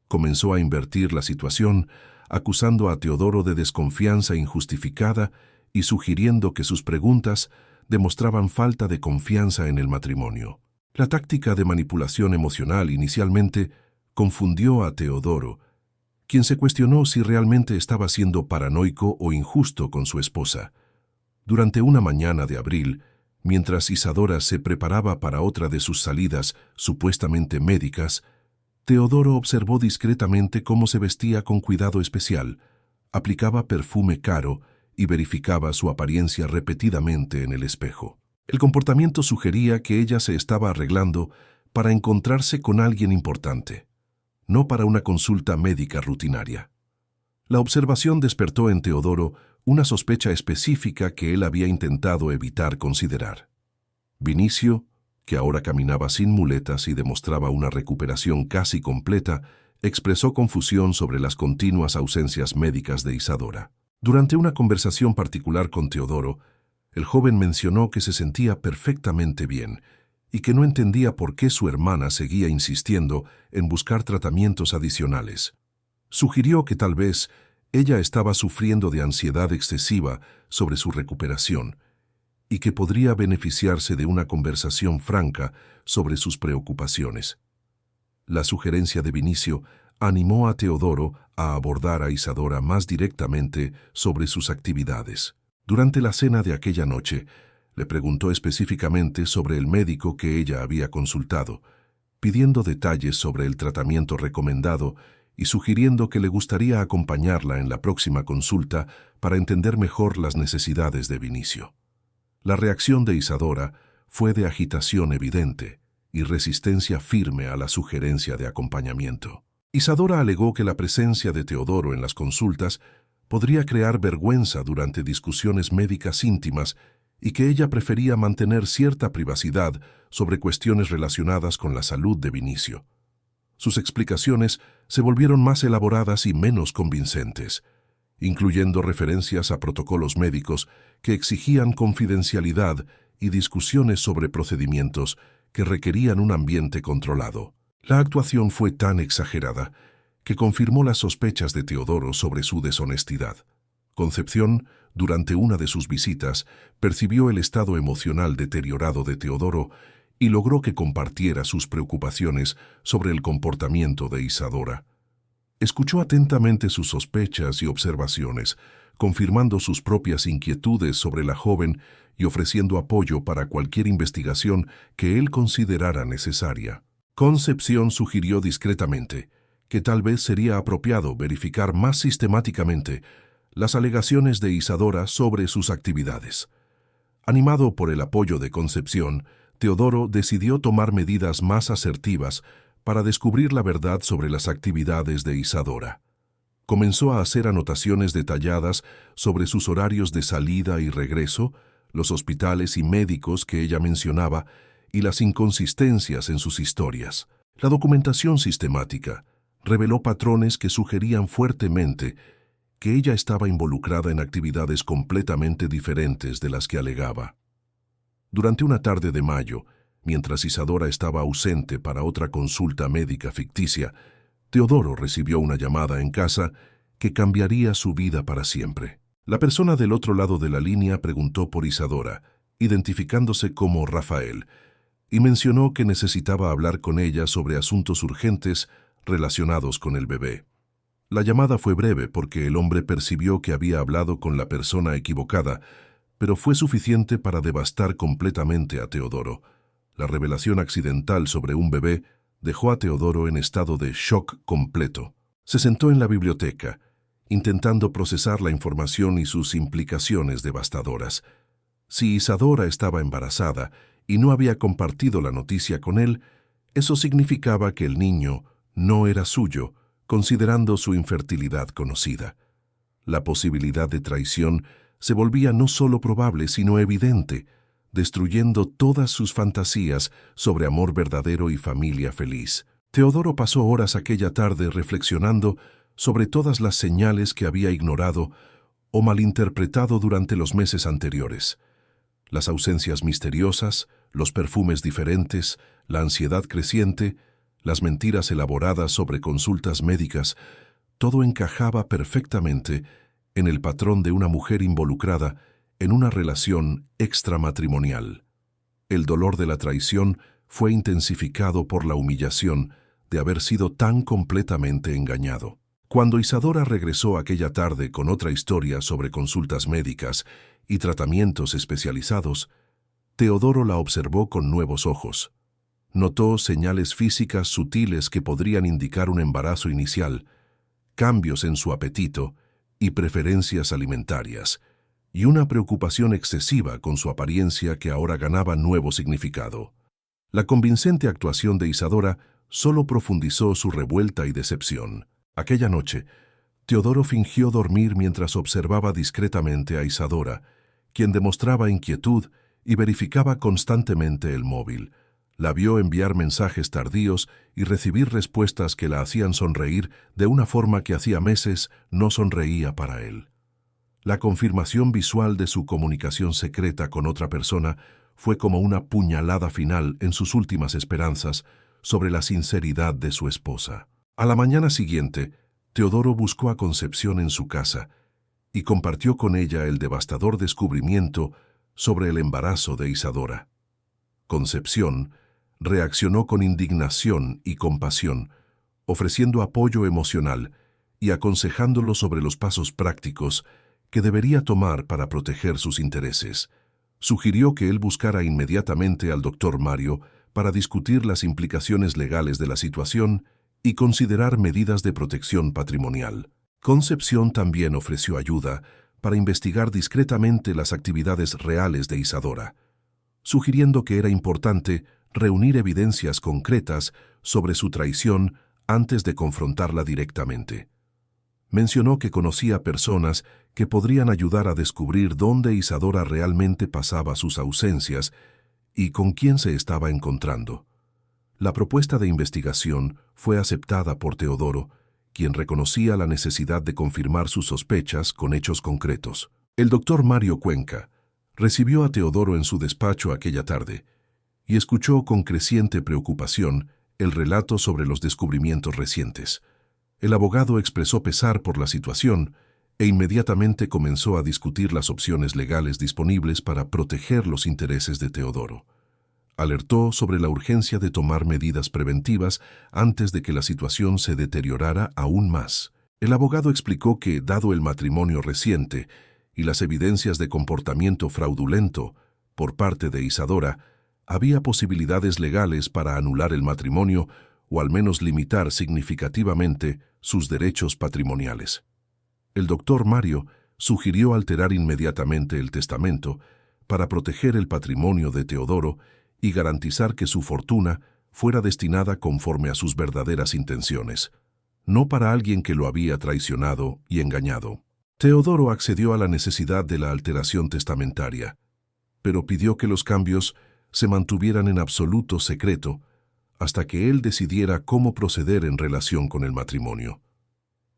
Comenzó a invertir la situación, acusando a Teodoro de desconfianza injustificada y sugiriendo que sus preguntas demostraban falta de confianza en el matrimonio. La táctica de manipulación emocional inicialmente confundió a Teodoro, quien se cuestionó si realmente estaba siendo paranoico o injusto con su esposa. Durante una mañana de abril, mientras Isadora se preparaba para otra de sus salidas supuestamente médicas, Teodoro observó discretamente cómo se vestía con cuidado especial, aplicaba perfume caro y verificaba su apariencia repetidamente en el espejo. El comportamiento sugería que ella se estaba arreglando para encontrarse con alguien importante, no para una consulta médica rutinaria. La observación despertó en Teodoro una sospecha específica que él había intentado evitar considerar. Vinicio, que ahora caminaba sin muletas y demostraba una recuperación casi completa, expresó confusión sobre las continuas ausencias médicas de Isadora. Durante una conversación particular con Teodoro, el joven mencionó que se sentía perfectamente bien y que no entendía por qué su hermana seguía insistiendo en buscar tratamientos adicionales. Sugirió que tal vez ella estaba sufriendo de ansiedad excesiva sobre su recuperación y que podría beneficiarse de una conversación franca sobre sus preocupaciones. La sugerencia de Vinicio animó a Teodoro a abordar a Isadora más directamente sobre sus actividades. Durante la cena de aquella noche, le preguntó específicamente sobre el médico que ella había consultado, pidiendo detalles sobre el tratamiento recomendado y sugiriendo que le gustaría acompañarla en la próxima consulta para entender mejor las necesidades de Vinicio. La reacción de Isadora fue de agitación evidente y resistencia firme a la sugerencia de acompañamiento. Isadora alegó que la presencia de Teodoro en las consultas podría crear vergüenza durante discusiones médicas íntimas y que ella prefería mantener cierta privacidad sobre cuestiones relacionadas con la salud de Vinicio. Sus explicaciones se volvieron más elaboradas y menos convincentes, incluyendo referencias a protocolos médicos que exigían confidencialidad y discusiones sobre procedimientos que requerían un ambiente controlado. La actuación fue tan exagerada que confirmó las sospechas de Teodoro sobre su deshonestidad. Concepción, durante una de sus visitas, percibió el estado emocional deteriorado de Teodoro y logró que compartiera sus preocupaciones sobre el comportamiento de Isadora. Escuchó atentamente sus sospechas y observaciones, confirmando sus propias inquietudes sobre la joven y ofreciendo apoyo para cualquier investigación que él considerara necesaria. Concepción sugirió discretamente que tal vez sería apropiado verificar más sistemáticamente las alegaciones de Isadora sobre sus actividades. Animado por el apoyo de Concepción, Teodoro decidió tomar medidas más asertivas para descubrir la verdad sobre las actividades de Isadora. Comenzó a hacer anotaciones detalladas sobre sus horarios de salida y regreso, los hospitales y médicos que ella mencionaba y las inconsistencias en sus historias. La documentación sistemática reveló patrones que sugerían fuertemente que ella estaba involucrada en actividades completamente diferentes de las que alegaba. Durante una tarde de mayo, mientras Isadora estaba ausente para otra consulta médica ficticia, Teodoro recibió una llamada en casa que cambiaría su vida para siempre. La persona del otro lado de la línea preguntó por Isadora, identificándose como Rafael, y mencionó que necesitaba hablar con ella sobre asuntos urgentes relacionados con el bebé. La llamada fue breve porque el hombre percibió que había hablado con la persona equivocada, pero fue suficiente para devastar completamente a Teodoro. La revelación accidental sobre un bebé dejó a Teodoro en estado de shock completo. Se sentó en la biblioteca, intentando procesar la información y sus implicaciones devastadoras. Si Isadora estaba embarazada y no había compartido la noticia con él, eso significaba que el niño no era suyo, considerando su infertilidad conocida. La posibilidad de traición se volvía no solo probable, sino evidente, destruyendo todas sus fantasías sobre amor verdadero y familia feliz. Teodoro pasó horas aquella tarde reflexionando sobre todas las señales que había ignorado o malinterpretado durante los meses anteriores. Las ausencias misteriosas, los perfumes diferentes, la ansiedad creciente, las mentiras elaboradas sobre consultas médicas, todo encajaba perfectamente en el patrón de una mujer involucrada en una relación extramatrimonial. El dolor de la traición fue intensificado por la humillación de haber sido tan completamente engañado. Cuando Isadora regresó aquella tarde con otra historia sobre consultas médicas y tratamientos especializados, Teodoro la observó con nuevos ojos. Notó señales físicas sutiles que podrían indicar un embarazo inicial, cambios en su apetito y preferencias alimentarias, y una preocupación excesiva con su apariencia que ahora ganaba nuevo significado. La convincente actuación de Isadora solo profundizó su revuelta y decepción. Aquella noche, Teodoro fingió dormir mientras observaba discretamente a Isadora, quien demostraba inquietud y verificaba constantemente el móvil. La vio enviar mensajes tardíos y recibir respuestas que la hacían sonreír de una forma que hacía meses no sonreía para él. La confirmación visual de su comunicación secreta con otra persona fue como una puñalada final en sus últimas esperanzas sobre la sinceridad de su esposa. A la mañana siguiente, Teodoro buscó a Concepción en su casa y compartió con ella el devastador descubrimiento sobre el embarazo de Isadora. Concepción reaccionó con indignación y compasión, ofreciendo apoyo emocional y aconsejándolo sobre los pasos prácticos que debería tomar para proteger sus intereses. Sugirió que él buscara inmediatamente al doctor Mario para discutir las implicaciones legales de la situación y considerar medidas de protección patrimonial. Concepción también ofreció ayuda para investigar discretamente las actividades reales de Isadora, sugiriendo que era importante reunir evidencias concretas sobre su traición antes de confrontarla directamente. Mencionó que conocía personas que podrían ayudar a descubrir dónde Isadora realmente pasaba sus ausencias y con quién se estaba encontrando. La propuesta de investigación fue aceptada por Teodoro, quien reconocía la necesidad de confirmar sus sospechas con hechos concretos. El doctor Mario Cuenca recibió a Teodoro en su despacho aquella tarde y escuchó con creciente preocupación el relato sobre los descubrimientos recientes. El abogado expresó pesar por la situación e inmediatamente comenzó a discutir las opciones legales disponibles para proteger los intereses de Teodoro. Alertó sobre la urgencia de tomar medidas preventivas antes de que la situación se deteriorara aún más. El abogado explicó que, dado el matrimonio reciente y las evidencias de comportamiento fraudulento por parte de Isadora, había posibilidades legales para anular el matrimonio o al menos limitar significativamente sus derechos patrimoniales. El doctor Mario sugirió alterar inmediatamente el testamento para proteger el patrimonio de Teodoro y garantizar que su fortuna fuera destinada conforme a sus verdaderas intenciones, no para alguien que lo había traicionado y engañado. Teodoro accedió a la necesidad de la alteración testamentaria, pero pidió que los cambios se mantuvieran en absoluto secreto hasta que él decidiera cómo proceder en relación con el matrimonio.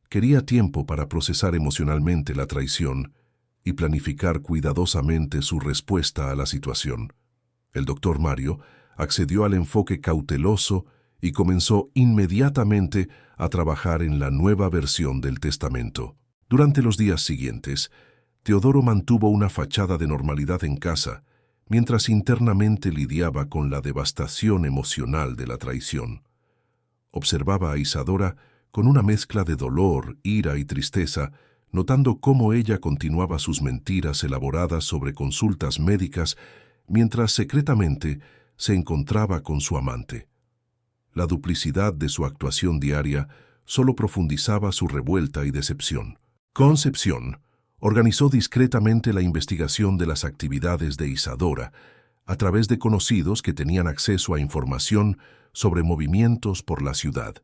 Quería tiempo para procesar emocionalmente la traición y planificar cuidadosamente su respuesta a la situación. El doctor Mario accedió al enfoque cauteloso y comenzó inmediatamente a trabajar en la nueva versión del testamento. Durante los días siguientes, Teodoro mantuvo una fachada de normalidad en casa, mientras internamente lidiaba con la devastación emocional de la traición. Observaba a Isadora con una mezcla de dolor, ira y tristeza, notando cómo ella continuaba sus mentiras elaboradas sobre consultas médicas mientras secretamente se encontraba con su amante. La duplicidad de su actuación diaria solo profundizaba su revuelta y decepción. Concepción organizó discretamente la investigación de las actividades de Isadora a través de conocidos que tenían acceso a información sobre movimientos por la ciudad.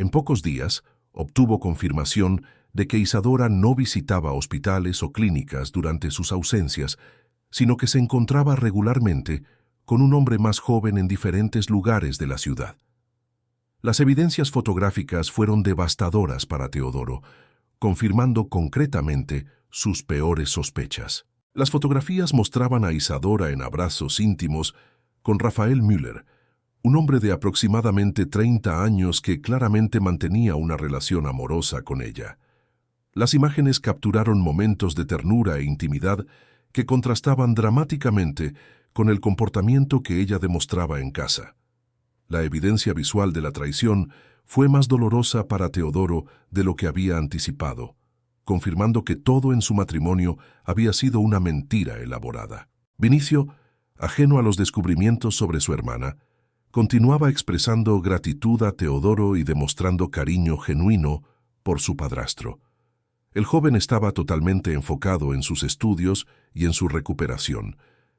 En pocos días, obtuvo confirmación de que Isadora no visitaba hospitales o clínicas durante sus ausencias, sino que se encontraba regularmente con un hombre más joven en diferentes lugares de la ciudad. Las evidencias fotográficas fueron devastadoras para Teodoro, confirmando concretamente sus peores sospechas. Las fotografías mostraban a Isadora en abrazos íntimos con Rafael Müller, un hombre de aproximadamente 30 años que claramente mantenía una relación amorosa con ella. Las imágenes capturaron momentos de ternura e intimidad que contrastaban dramáticamente con el comportamiento que ella demostraba en casa. La evidencia visual de la traición fue más dolorosa para Teodoro de lo que había anticipado, confirmando que todo en su matrimonio había sido una mentira elaborada. Vinicio, ajeno a los descubrimientos sobre su hermana, continuaba expresando gratitud a Teodoro y demostrando cariño genuino por su padrastro. El joven estaba totalmente enfocado en sus estudios y en su recuperación,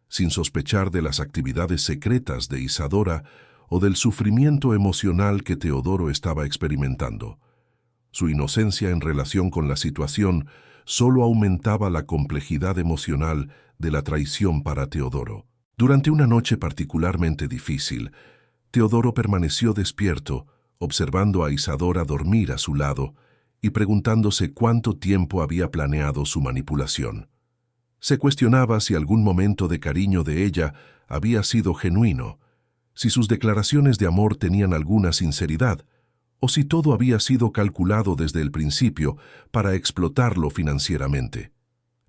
sin sospechar de las actividades secretas de Isadora o del sufrimiento emocional que Teodoro estaba experimentando. Su inocencia en relación con la situación solo aumentaba la complejidad emocional de la traición para Teodoro. Durante una noche particularmente difícil, Teodoro permaneció despierto, observando a Isadora dormir a su lado y preguntándose cuánto tiempo había planeado su manipulación. Se cuestionaba si algún momento de cariño de ella había sido genuino, si sus declaraciones de amor tenían alguna sinceridad, o si todo había sido calculado desde el principio para explotarlo financieramente.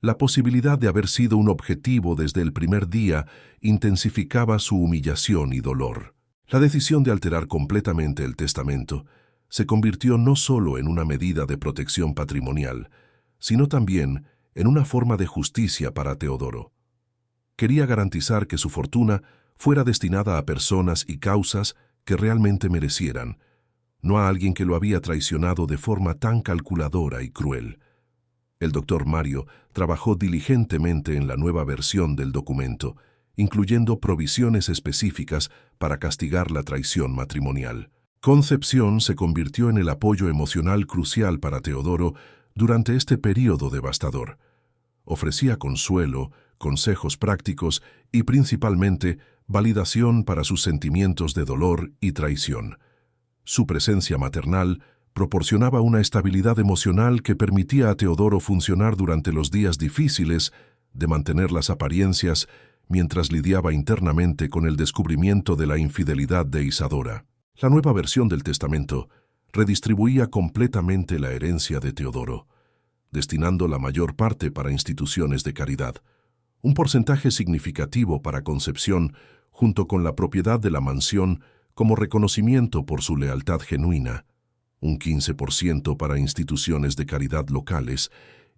La posibilidad de haber sido un objetivo desde el primer día intensificaba su humillación y dolor. La decisión de alterar completamente el testamento se convirtió no solo en una medida de protección patrimonial, sino también en una forma de justicia para Teodoro. Quería garantizar que su fortuna fuera destinada a personas y causas que realmente merecieran, no a alguien que lo había traicionado de forma tan calculadora y cruel. El doctor Mario trabajó diligentemente en la nueva versión del documento, incluyendo provisiones específicas para castigar la traición matrimonial. Concepción se convirtió en el apoyo emocional crucial para Teodoro durante este período devastador. Ofrecía consuelo, consejos prácticos y principalmente validación para sus sentimientos de dolor y traición. Su presencia maternal proporcionaba una estabilidad emocional que permitía a Teodoro funcionar durante los días difíciles de mantener las apariencias mientras lidiaba internamente con el descubrimiento de la infidelidad de Isadora. La nueva versión del testamento redistribuía completamente la herencia de Teodoro, destinando la mayor parte para instituciones de caridad, un porcentaje significativo para Concepción, junto con la propiedad de la mansión como reconocimiento por su lealtad genuina, un 15% para instituciones de caridad locales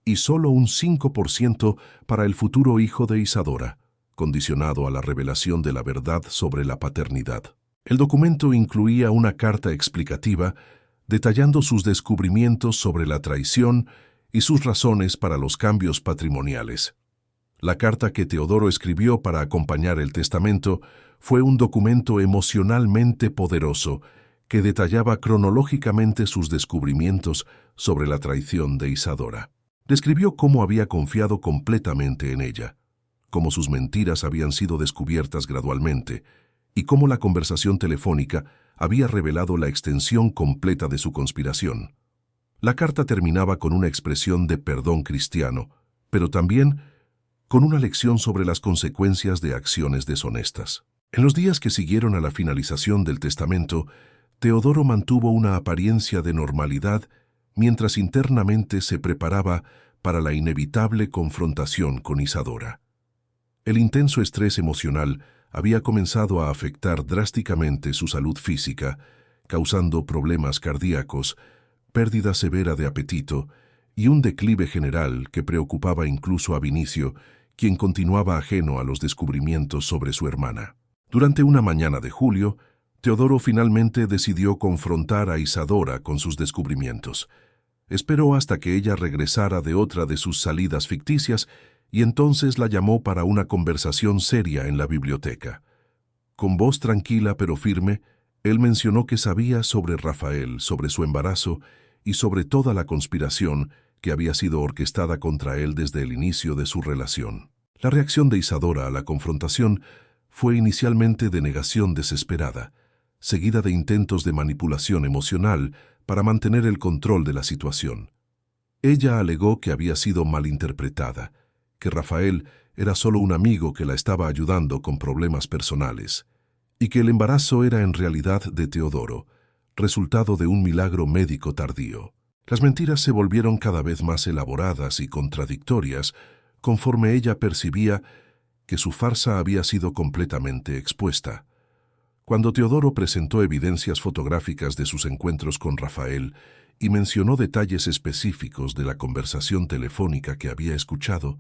y solo un 5% para el futuro hijo de Isadora, condicionado a la revelación de la verdad sobre la paternidad. El documento incluía una carta explicativa detallando sus descubrimientos sobre la traición y sus razones para los cambios patrimoniales. La carta que Teodoro escribió para acompañar el testamento fue un documento emocionalmente poderoso que detallaba cronológicamente sus descubrimientos sobre la traición de Isadora. Describió cómo había confiado completamente en ella, cómo sus mentiras habían sido descubiertas gradualmente y cómo la conversación telefónica había revelado la extensión completa de su conspiración. La carta terminaba con una expresión de perdón cristiano, pero también con una lección sobre las consecuencias de acciones deshonestas. En los días que siguieron a la finalización del testamento, Teodoro mantuvo una apariencia de normalidad mientras internamente se preparaba para la inevitable confrontación con Isadora. El intenso estrés emocional había comenzado a afectar drásticamente su salud física, causando problemas cardíacos, pérdida severa de apetito y un declive general que preocupaba incluso a Vinicio, quien continuaba ajeno a los descubrimientos sobre su hermana. Durante una mañana de julio, Teodoro finalmente decidió confrontar a Isadora con sus descubrimientos. Esperó hasta que ella regresara de otra de sus salidas ficticias y entonces la llamó para una conversación seria en la biblioteca. Con voz tranquila pero firme, él mencionó que sabía sobre Rafael, sobre su embarazo y sobre toda la conspiración que había sido orquestada contra él desde el inicio de su relación. La reacción de Isadora a la confrontación fue inicialmente de negación desesperada, seguida de intentos de manipulación emocional para mantener el control de la situación. Ella alegó que había sido malinterpretada, que Rafael era solo un amigo que la estaba ayudando con problemas personales, y que el embarazo era en realidad de Teodoro, resultado de un milagro médico tardío. Las mentiras se volvieron cada vez más elaboradas y contradictorias conforme ella percibía que su farsa había sido completamente expuesta. Cuando Teodoro presentó evidencias fotográficas de sus encuentros con Rafael y mencionó detalles específicos de la conversación telefónica que había escuchado,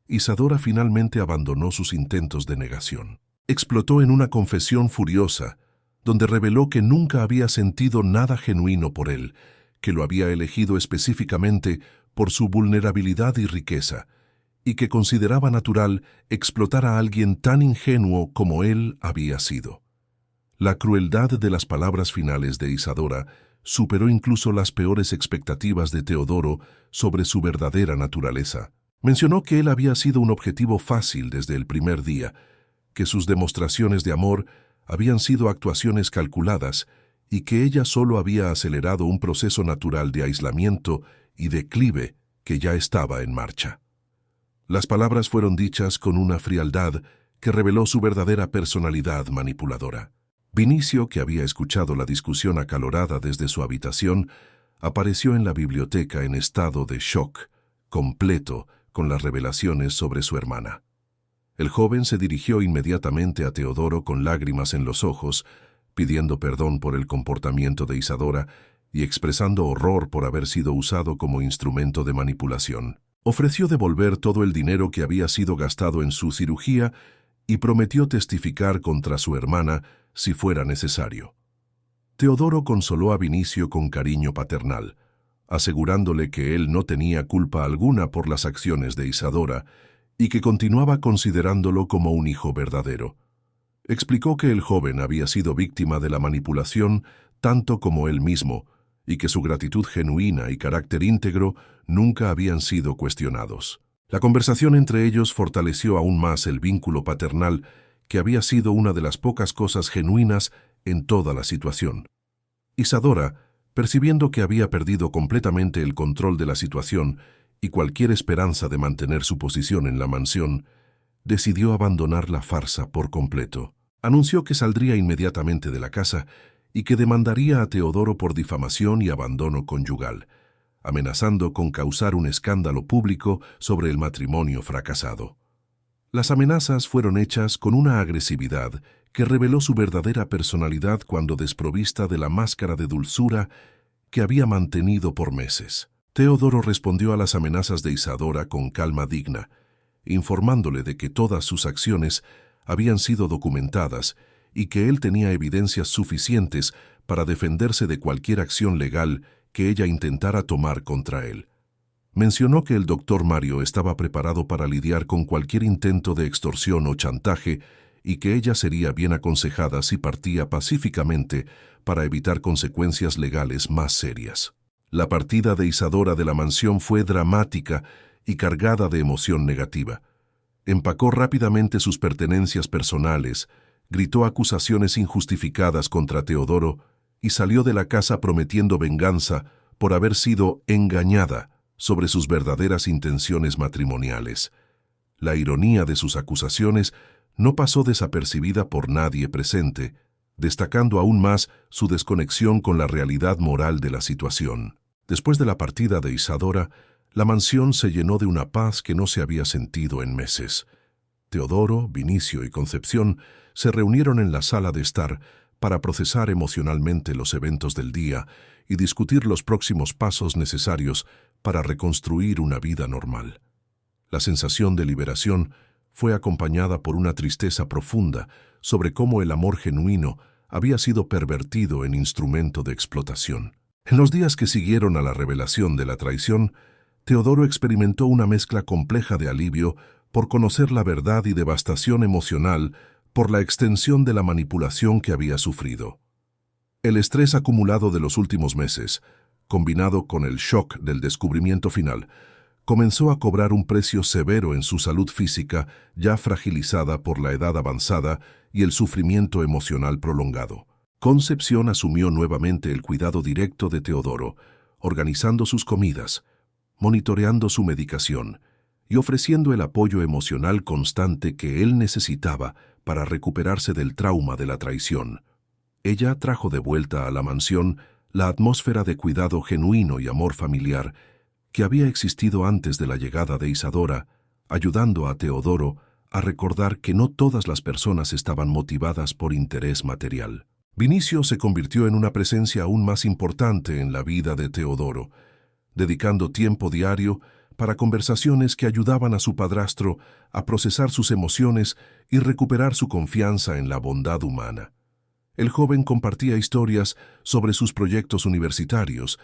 Isadora finalmente abandonó sus intentos de negación. Explotó en una confesión furiosa, donde reveló que nunca había sentido nada genuino por él, que lo había elegido específicamente por su vulnerabilidad y riqueza, y que consideraba natural explotar a alguien tan ingenuo como él había sido. La crueldad de las palabras finales de Isadora superó incluso las peores expectativas de Teodoro sobre su verdadera naturaleza. Mencionó que él había sido un objetivo fácil desde el primer día, que sus demostraciones de amor habían sido actuaciones calculadas y que ella solo había acelerado un proceso natural de aislamiento y declive que ya estaba en marcha. Las palabras fueron dichas con una frialdad que reveló su verdadera personalidad manipuladora. Vinicio, que había escuchado la discusión acalorada desde su habitación, apareció en la biblioteca en estado de shock completo con las revelaciones sobre su hermana. El joven se dirigió inmediatamente a Teodoro con lágrimas en los ojos, pidiendo perdón por el comportamiento de Isadora y expresando horror por haber sido usado como instrumento de manipulación. Ofreció devolver todo el dinero que había sido gastado en su cirugía y prometió testificar contra su hermana si fuera necesario. Teodoro consoló a Vinicio con cariño paternal, asegurándole que él no tenía culpa alguna por las acciones de Isadora y que continuaba considerándolo como un hijo verdadero. Explicó que el joven había sido víctima de la manipulación tanto como él mismo y que su gratitud genuina y carácter íntegro nunca habían sido cuestionados. La conversación entre ellos fortaleció aún más el vínculo paternal, que había sido una de las pocas cosas genuinas en toda la situación. Isadora, percibiendo que había perdido completamente el control de la situación y cualquier esperanza de mantener su posición en la mansión, decidió abandonar la farsa por completo. Anunció que saldría inmediatamente de la casa y que demandaría a Teodoro por difamación y abandono conyugal, amenazando con causar un escándalo público sobre el matrimonio fracasado. Las amenazas fueron hechas con una agresividad que reveló su verdadera personalidad cuando desprovista de la máscara de dulzura que había mantenido por meses. Teodoro respondió a las amenazas de Isadora con calma digna, informándole de que todas sus acciones habían sido documentadas y que él tenía evidencias suficientes para defenderse de cualquier acción legal que ella intentara tomar contra él. Mencionó que el doctor Mario estaba preparado para lidiar con cualquier intento de extorsión o chantaje y que ella sería bien aconsejada si partía pacíficamente para evitar consecuencias legales más serias. La partida de Isadora de la mansión fue dramática y cargada de emoción negativa. Empacó rápidamente sus pertenencias personales, gritó acusaciones injustificadas contra Teodoro y salió de la casa prometiendo venganza por haber sido engañada sobre sus verdaderas intenciones matrimoniales. La ironía de sus acusaciones no pasó desapercibida por nadie presente, destacando aún más su desconexión con la realidad moral de la situación. Después de la partida de Isadora, la mansión se llenó de una paz que no se había sentido en meses. Teodoro, Vinicio y Concepción se reunieron en la sala de estar para procesar emocionalmente los eventos del día y discutir los próximos pasos necesarios para reconstruir una vida normal. La sensación de liberación fue acompañada por una tristeza profunda sobre cómo el amor genuino había sido pervertido en instrumento de explotación. En los días que siguieron a la revelación de la traición, Teodoro experimentó una mezcla compleja de alivio por conocer la verdad y devastación emocional por la extensión de la manipulación que había sufrido. El estrés acumulado de los últimos meses, combinado con el shock del descubrimiento final, comenzó a cobrar un precio severo en su salud física, ya fragilizada por la edad avanzada y el sufrimiento emocional prolongado. Concepción asumió nuevamente el cuidado directo de Teodoro, organizando sus comidas, monitoreando su medicación y ofreciendo el apoyo emocional constante que él necesitaba para recuperarse del trauma de la traición. Ella trajo de vuelta a la mansión la atmósfera de cuidado genuino y amor familiar que había existido antes de la llegada de Isadora, ayudando a Teodoro a recordar que no todas las personas estaban motivadas por interés material. Vinicio se convirtió en una presencia aún más importante en la vida de Teodoro, dedicando tiempo diario para conversaciones que ayudaban a su padrastro a procesar sus emociones y recuperar su confianza en la bondad humana. El joven compartía historias sobre sus proyectos universitarios,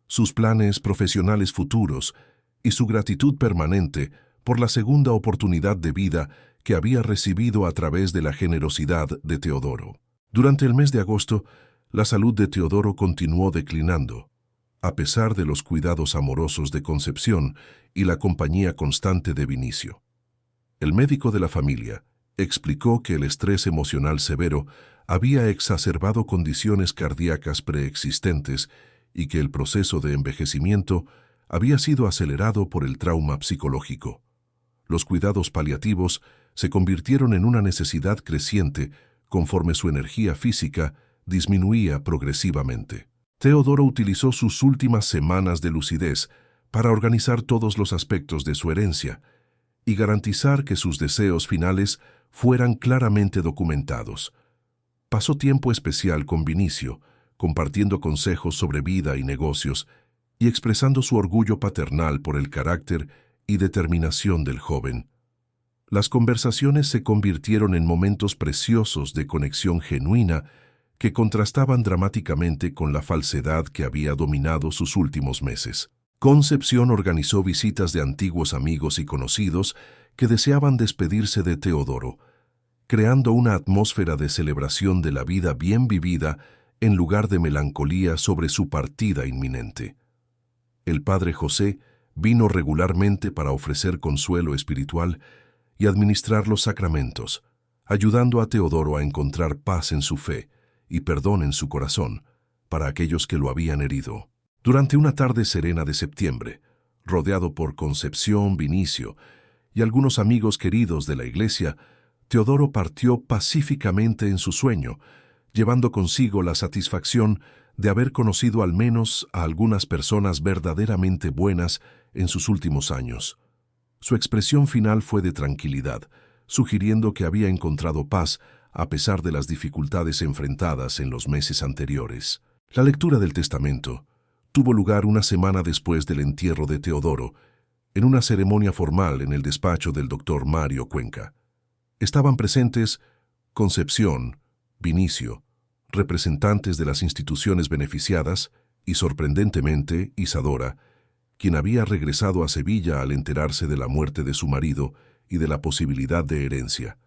sus planes profesionales futuros y su gratitud permanente por la segunda oportunidad de vida que había recibido a través de la generosidad de Teodoro. Durante el mes de agosto, la salud de Teodoro continuó declinando, a pesar de los cuidados amorosos de Concepción y la compañía constante de Vinicio. El médico de la familia explicó que el estrés emocional severo había exacerbado condiciones cardíacas preexistentes y que el proceso de envejecimiento había sido acelerado por el trauma psicológico. Los cuidados paliativos se convirtieron en una necesidad creciente conforme su energía física disminuía progresivamente. Teodoro utilizó sus últimas semanas de lucidez para organizar todos los aspectos de su herencia y garantizar que sus deseos finales fueran claramente documentados. Pasó tiempo especial con Vinicio, compartiendo consejos sobre vida y negocios y expresando su orgullo paternal por el carácter y determinación del joven. Las conversaciones se convirtieron en momentos preciosos de conexión genuina que contrastaban dramáticamente con la falsedad que había dominado sus últimos meses. Concepción organizó visitas de antiguos amigos y conocidos que deseaban despedirse de Teodoro, creando una atmósfera de celebración de la vida bien vivida en lugar de melancolía sobre su partida inminente. El padre José vino regularmente para ofrecer consuelo espiritual y administrar los sacramentos, ayudando a Teodoro a encontrar paz en su fe y perdón en su corazón para aquellos que lo habían herido. Durante una tarde serena de septiembre, rodeado por Concepción, Vinicio y algunos amigos queridos de la iglesia, Teodoro partió pacíficamente en su sueño, llevando consigo la satisfacción de haber conocido al menos a algunas personas verdaderamente buenas en sus últimos años. Su expresión final fue de tranquilidad, sugiriendo que había encontrado paz a pesar de las dificultades enfrentadas en los meses anteriores. La lectura del testamento tuvo lugar una semana después del entierro de Teodoro, en una ceremonia formal en el despacho del doctor Mario Cuenca. Estaban presentes Concepción, Vinicio, representantes de las instituciones beneficiadas y, sorprendentemente, Isadora, quien había regresado a Sevilla al enterarse de la muerte de su marido y de la posibilidad de herencia.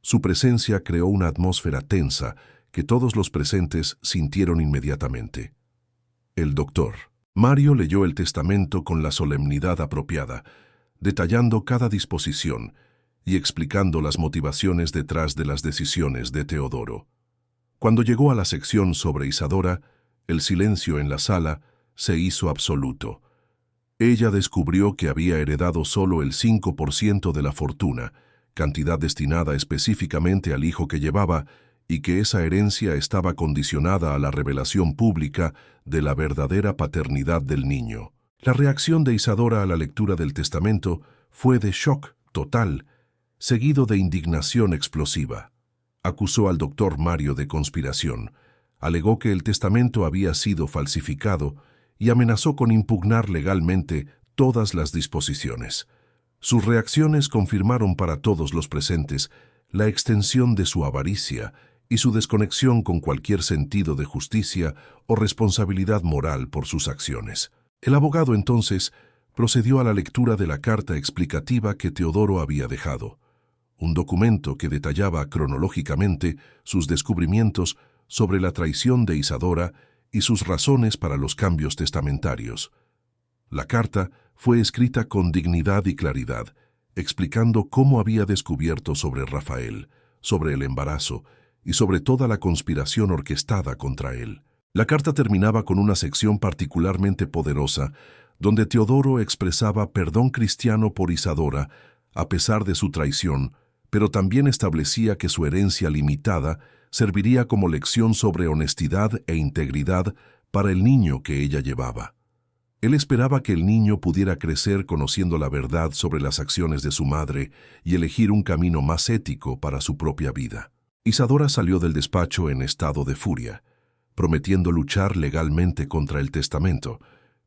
Su presencia creó una atmósfera tensa que todos los presentes sintieron inmediatamente. El doctor Mario leyó el testamento con la solemnidad apropiada, detallando cada disposición y explicando las motivaciones detrás de las decisiones de Teodoro. Cuando llegó a la sección sobre Isadora, el silencio en la sala se hizo absoluto. Ella descubrió que había heredado solo el 5% de la fortuna, cantidad destinada específicamente al hijo que llevaba, y que esa herencia estaba condicionada a la revelación pública de la verdadera paternidad del niño. La reacción de Isadora a la lectura del testamento fue de shock total, seguido de indignación explosiva. Acusó al doctor Mario de conspiración, alegó que el testamento había sido falsificado y amenazó con impugnar legalmente todas las disposiciones. Sus reacciones confirmaron para todos los presentes la extensión de su avaricia y su desconexión con cualquier sentido de justicia o responsabilidad moral por sus acciones. El abogado entonces procedió a la lectura de la carta explicativa que Teodoro había dejado, un documento que detallaba cronológicamente sus descubrimientos sobre la traición de Isadora y sus razones para los cambios testamentarios. La carta fue escrita con dignidad y claridad, explicando cómo había descubierto sobre Rafael, sobre el embarazo y sobre toda la conspiración orquestada contra él. La carta terminaba con una sección particularmente poderosa, donde Teodoro expresaba perdón cristiano por Isadora, a pesar de su traición, pero también establecía que su herencia limitada serviría como lección sobre honestidad e integridad para el niño que ella llevaba. Él esperaba que el niño pudiera crecer conociendo la verdad sobre las acciones de su madre y elegir un camino más ético para su propia vida. Isadora salió del despacho en estado de furia, prometiendo luchar legalmente contra el testamento,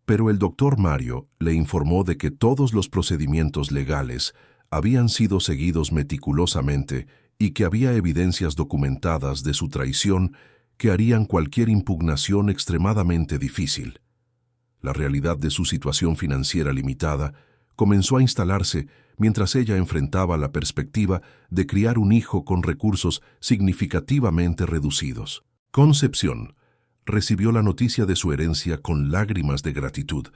pero el doctor Mario le informó de que todos los procedimientos legales habían sido seguidos meticulosamente y que había evidencias documentadas de su traición que harían cualquier impugnación extremadamente difícil. La realidad de su situación financiera limitada comenzó a instalarse mientras ella enfrentaba la perspectiva de criar un hijo con recursos significativamente reducidos. Concepción recibió la noticia de su herencia con lágrimas de gratitud,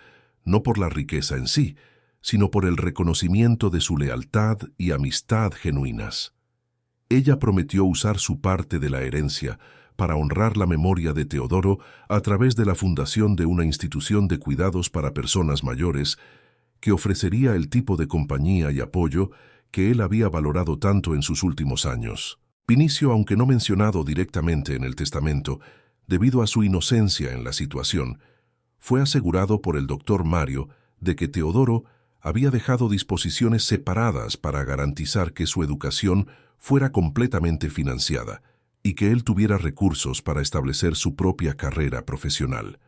no por la riqueza en sí, sino por el reconocimiento de su lealtad y amistad genuinas. Ella prometió usar su parte de la herencia para honrar la memoria de Teodoro a través de la fundación de una institución de cuidados para personas mayores que ofrecería el tipo de compañía y apoyo que él había valorado tanto en sus últimos años. Vinicio, aunque no mencionado directamente en el testamento, debido a su inocencia en la situación, fue asegurado por el doctor Mario de que Teodoro había dejado disposiciones separadas para garantizar que su educación fuera completamente financiada y que él tuviera recursos para establecer su propia carrera profesional.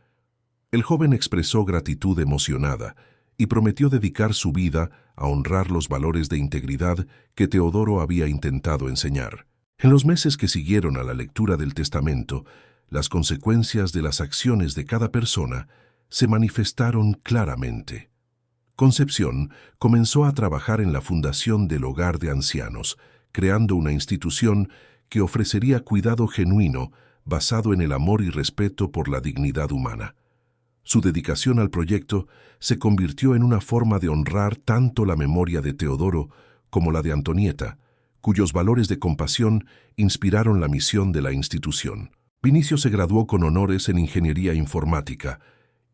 El joven expresó gratitud emocionada y prometió dedicar su vida a honrar los valores de integridad que Teodoro había intentado enseñar. En los meses que siguieron a la lectura del testamento, las consecuencias de las acciones de cada persona se manifestaron claramente. Concepción comenzó a trabajar en la fundación del Hogar de Ancianos, creando una institución que ofrecería cuidado genuino basado en el amor y respeto por la dignidad humana. Su dedicación al proyecto se convirtió en una forma de honrar tanto la memoria de Teodoro como la de Antonieta, cuyos valores de compasión inspiraron la misión de la institución. Vinicio se graduó con honores en Ingeniería Informática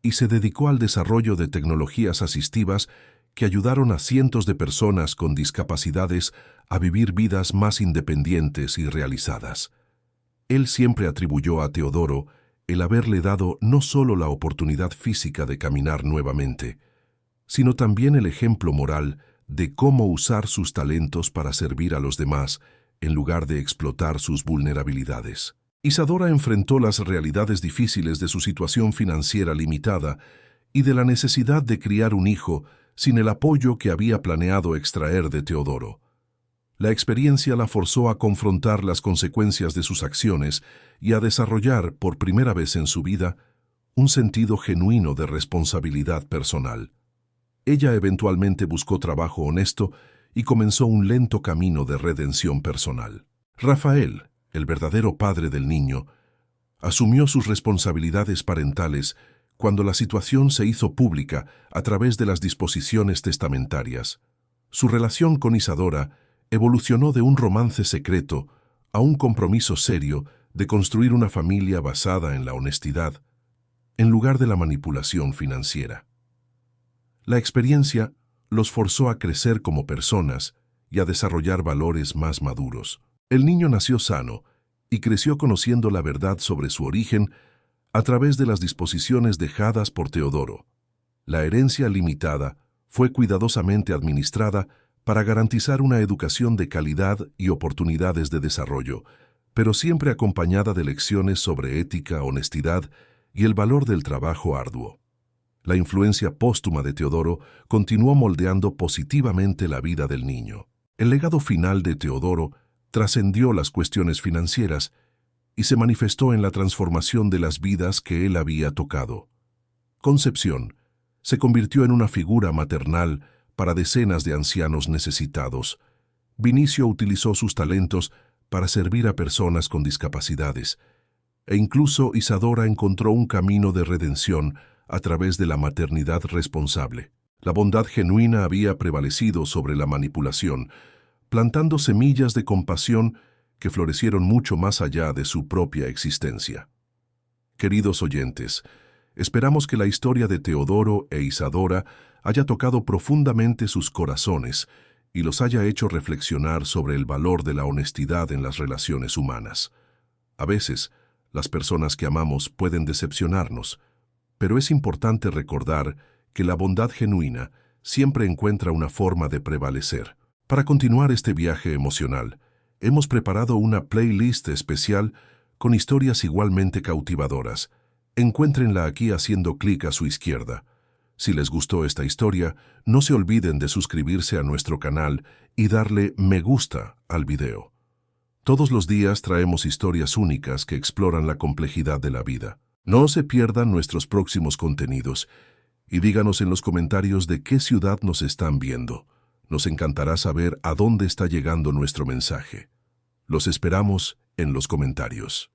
y se dedicó al desarrollo de tecnologías asistivas que ayudaron a cientos de personas con discapacidades a vivir vidas más independientes y realizadas. Él siempre atribuyó a Teodoro el haberle dado no solo la oportunidad física de caminar nuevamente, sino también el ejemplo moral de cómo usar sus talentos para servir a los demás en lugar de explotar sus vulnerabilidades. Isadora enfrentó las realidades difíciles de su situación financiera limitada y de la necesidad de criar un hijo sin el apoyo que había planeado extraer de Teodoro. La experiencia la forzó a confrontar las consecuencias de sus acciones y a desarrollar, por primera vez en su vida, un sentido genuino de responsabilidad personal. Ella eventualmente buscó trabajo honesto y comenzó un lento camino de redención personal. Rafael, el verdadero padre del niño, asumió sus responsabilidades parentales cuando la situación se hizo pública a través de las disposiciones testamentarias. Su relación con Isadora evolucionó de un romance secreto a un compromiso serio de construir una familia basada en la honestidad, en lugar de la manipulación financiera. La experiencia los forzó a crecer como personas y a desarrollar valores más maduros. El niño nació sano y creció conociendo la verdad sobre su origen a través de las disposiciones dejadas por Teodoro. La herencia limitada fue cuidadosamente administrada para garantizar una educación de calidad y oportunidades de desarrollo, pero siempre acompañada de lecciones sobre ética, honestidad y el valor del trabajo arduo. La influencia póstuma de Teodoro continuó moldeando positivamente la vida del niño. El legado final de Teodoro trascendió las cuestiones financieras y se manifestó en la transformación de las vidas que él había tocado. Concepción se convirtió en una figura maternal para decenas de ancianos necesitados. Vinicio utilizó sus talentos para servir a personas con discapacidades, e incluso Isadora encontró un camino de redención a través de la maternidad responsable. La bondad genuina había prevalecido sobre la manipulación, plantando semillas de compasión que florecieron mucho más allá de su propia existencia. Queridos oyentes, esperamos que la historia de Teodoro e Isadora haya tocado profundamente sus corazones y los haya hecho reflexionar sobre el valor de la honestidad en las relaciones humanas. A veces, las personas que amamos pueden decepcionarnos, pero es importante recordar que la bondad genuina siempre encuentra una forma de prevalecer. Para continuar este viaje emocional, hemos preparado una playlist especial con historias igualmente cautivadoras. Encuéntrenla aquí haciendo clic a su izquierda. Si les gustó esta historia, no se olviden de suscribirse a nuestro canal y darle me gusta al video. Todos los días traemos historias únicas que exploran la complejidad de la vida. No se pierdan nuestros próximos contenidos y díganos en los comentarios de qué ciudad nos están viendo. Nos encantará saber a dónde está llegando nuestro mensaje. Los esperamos en los comentarios.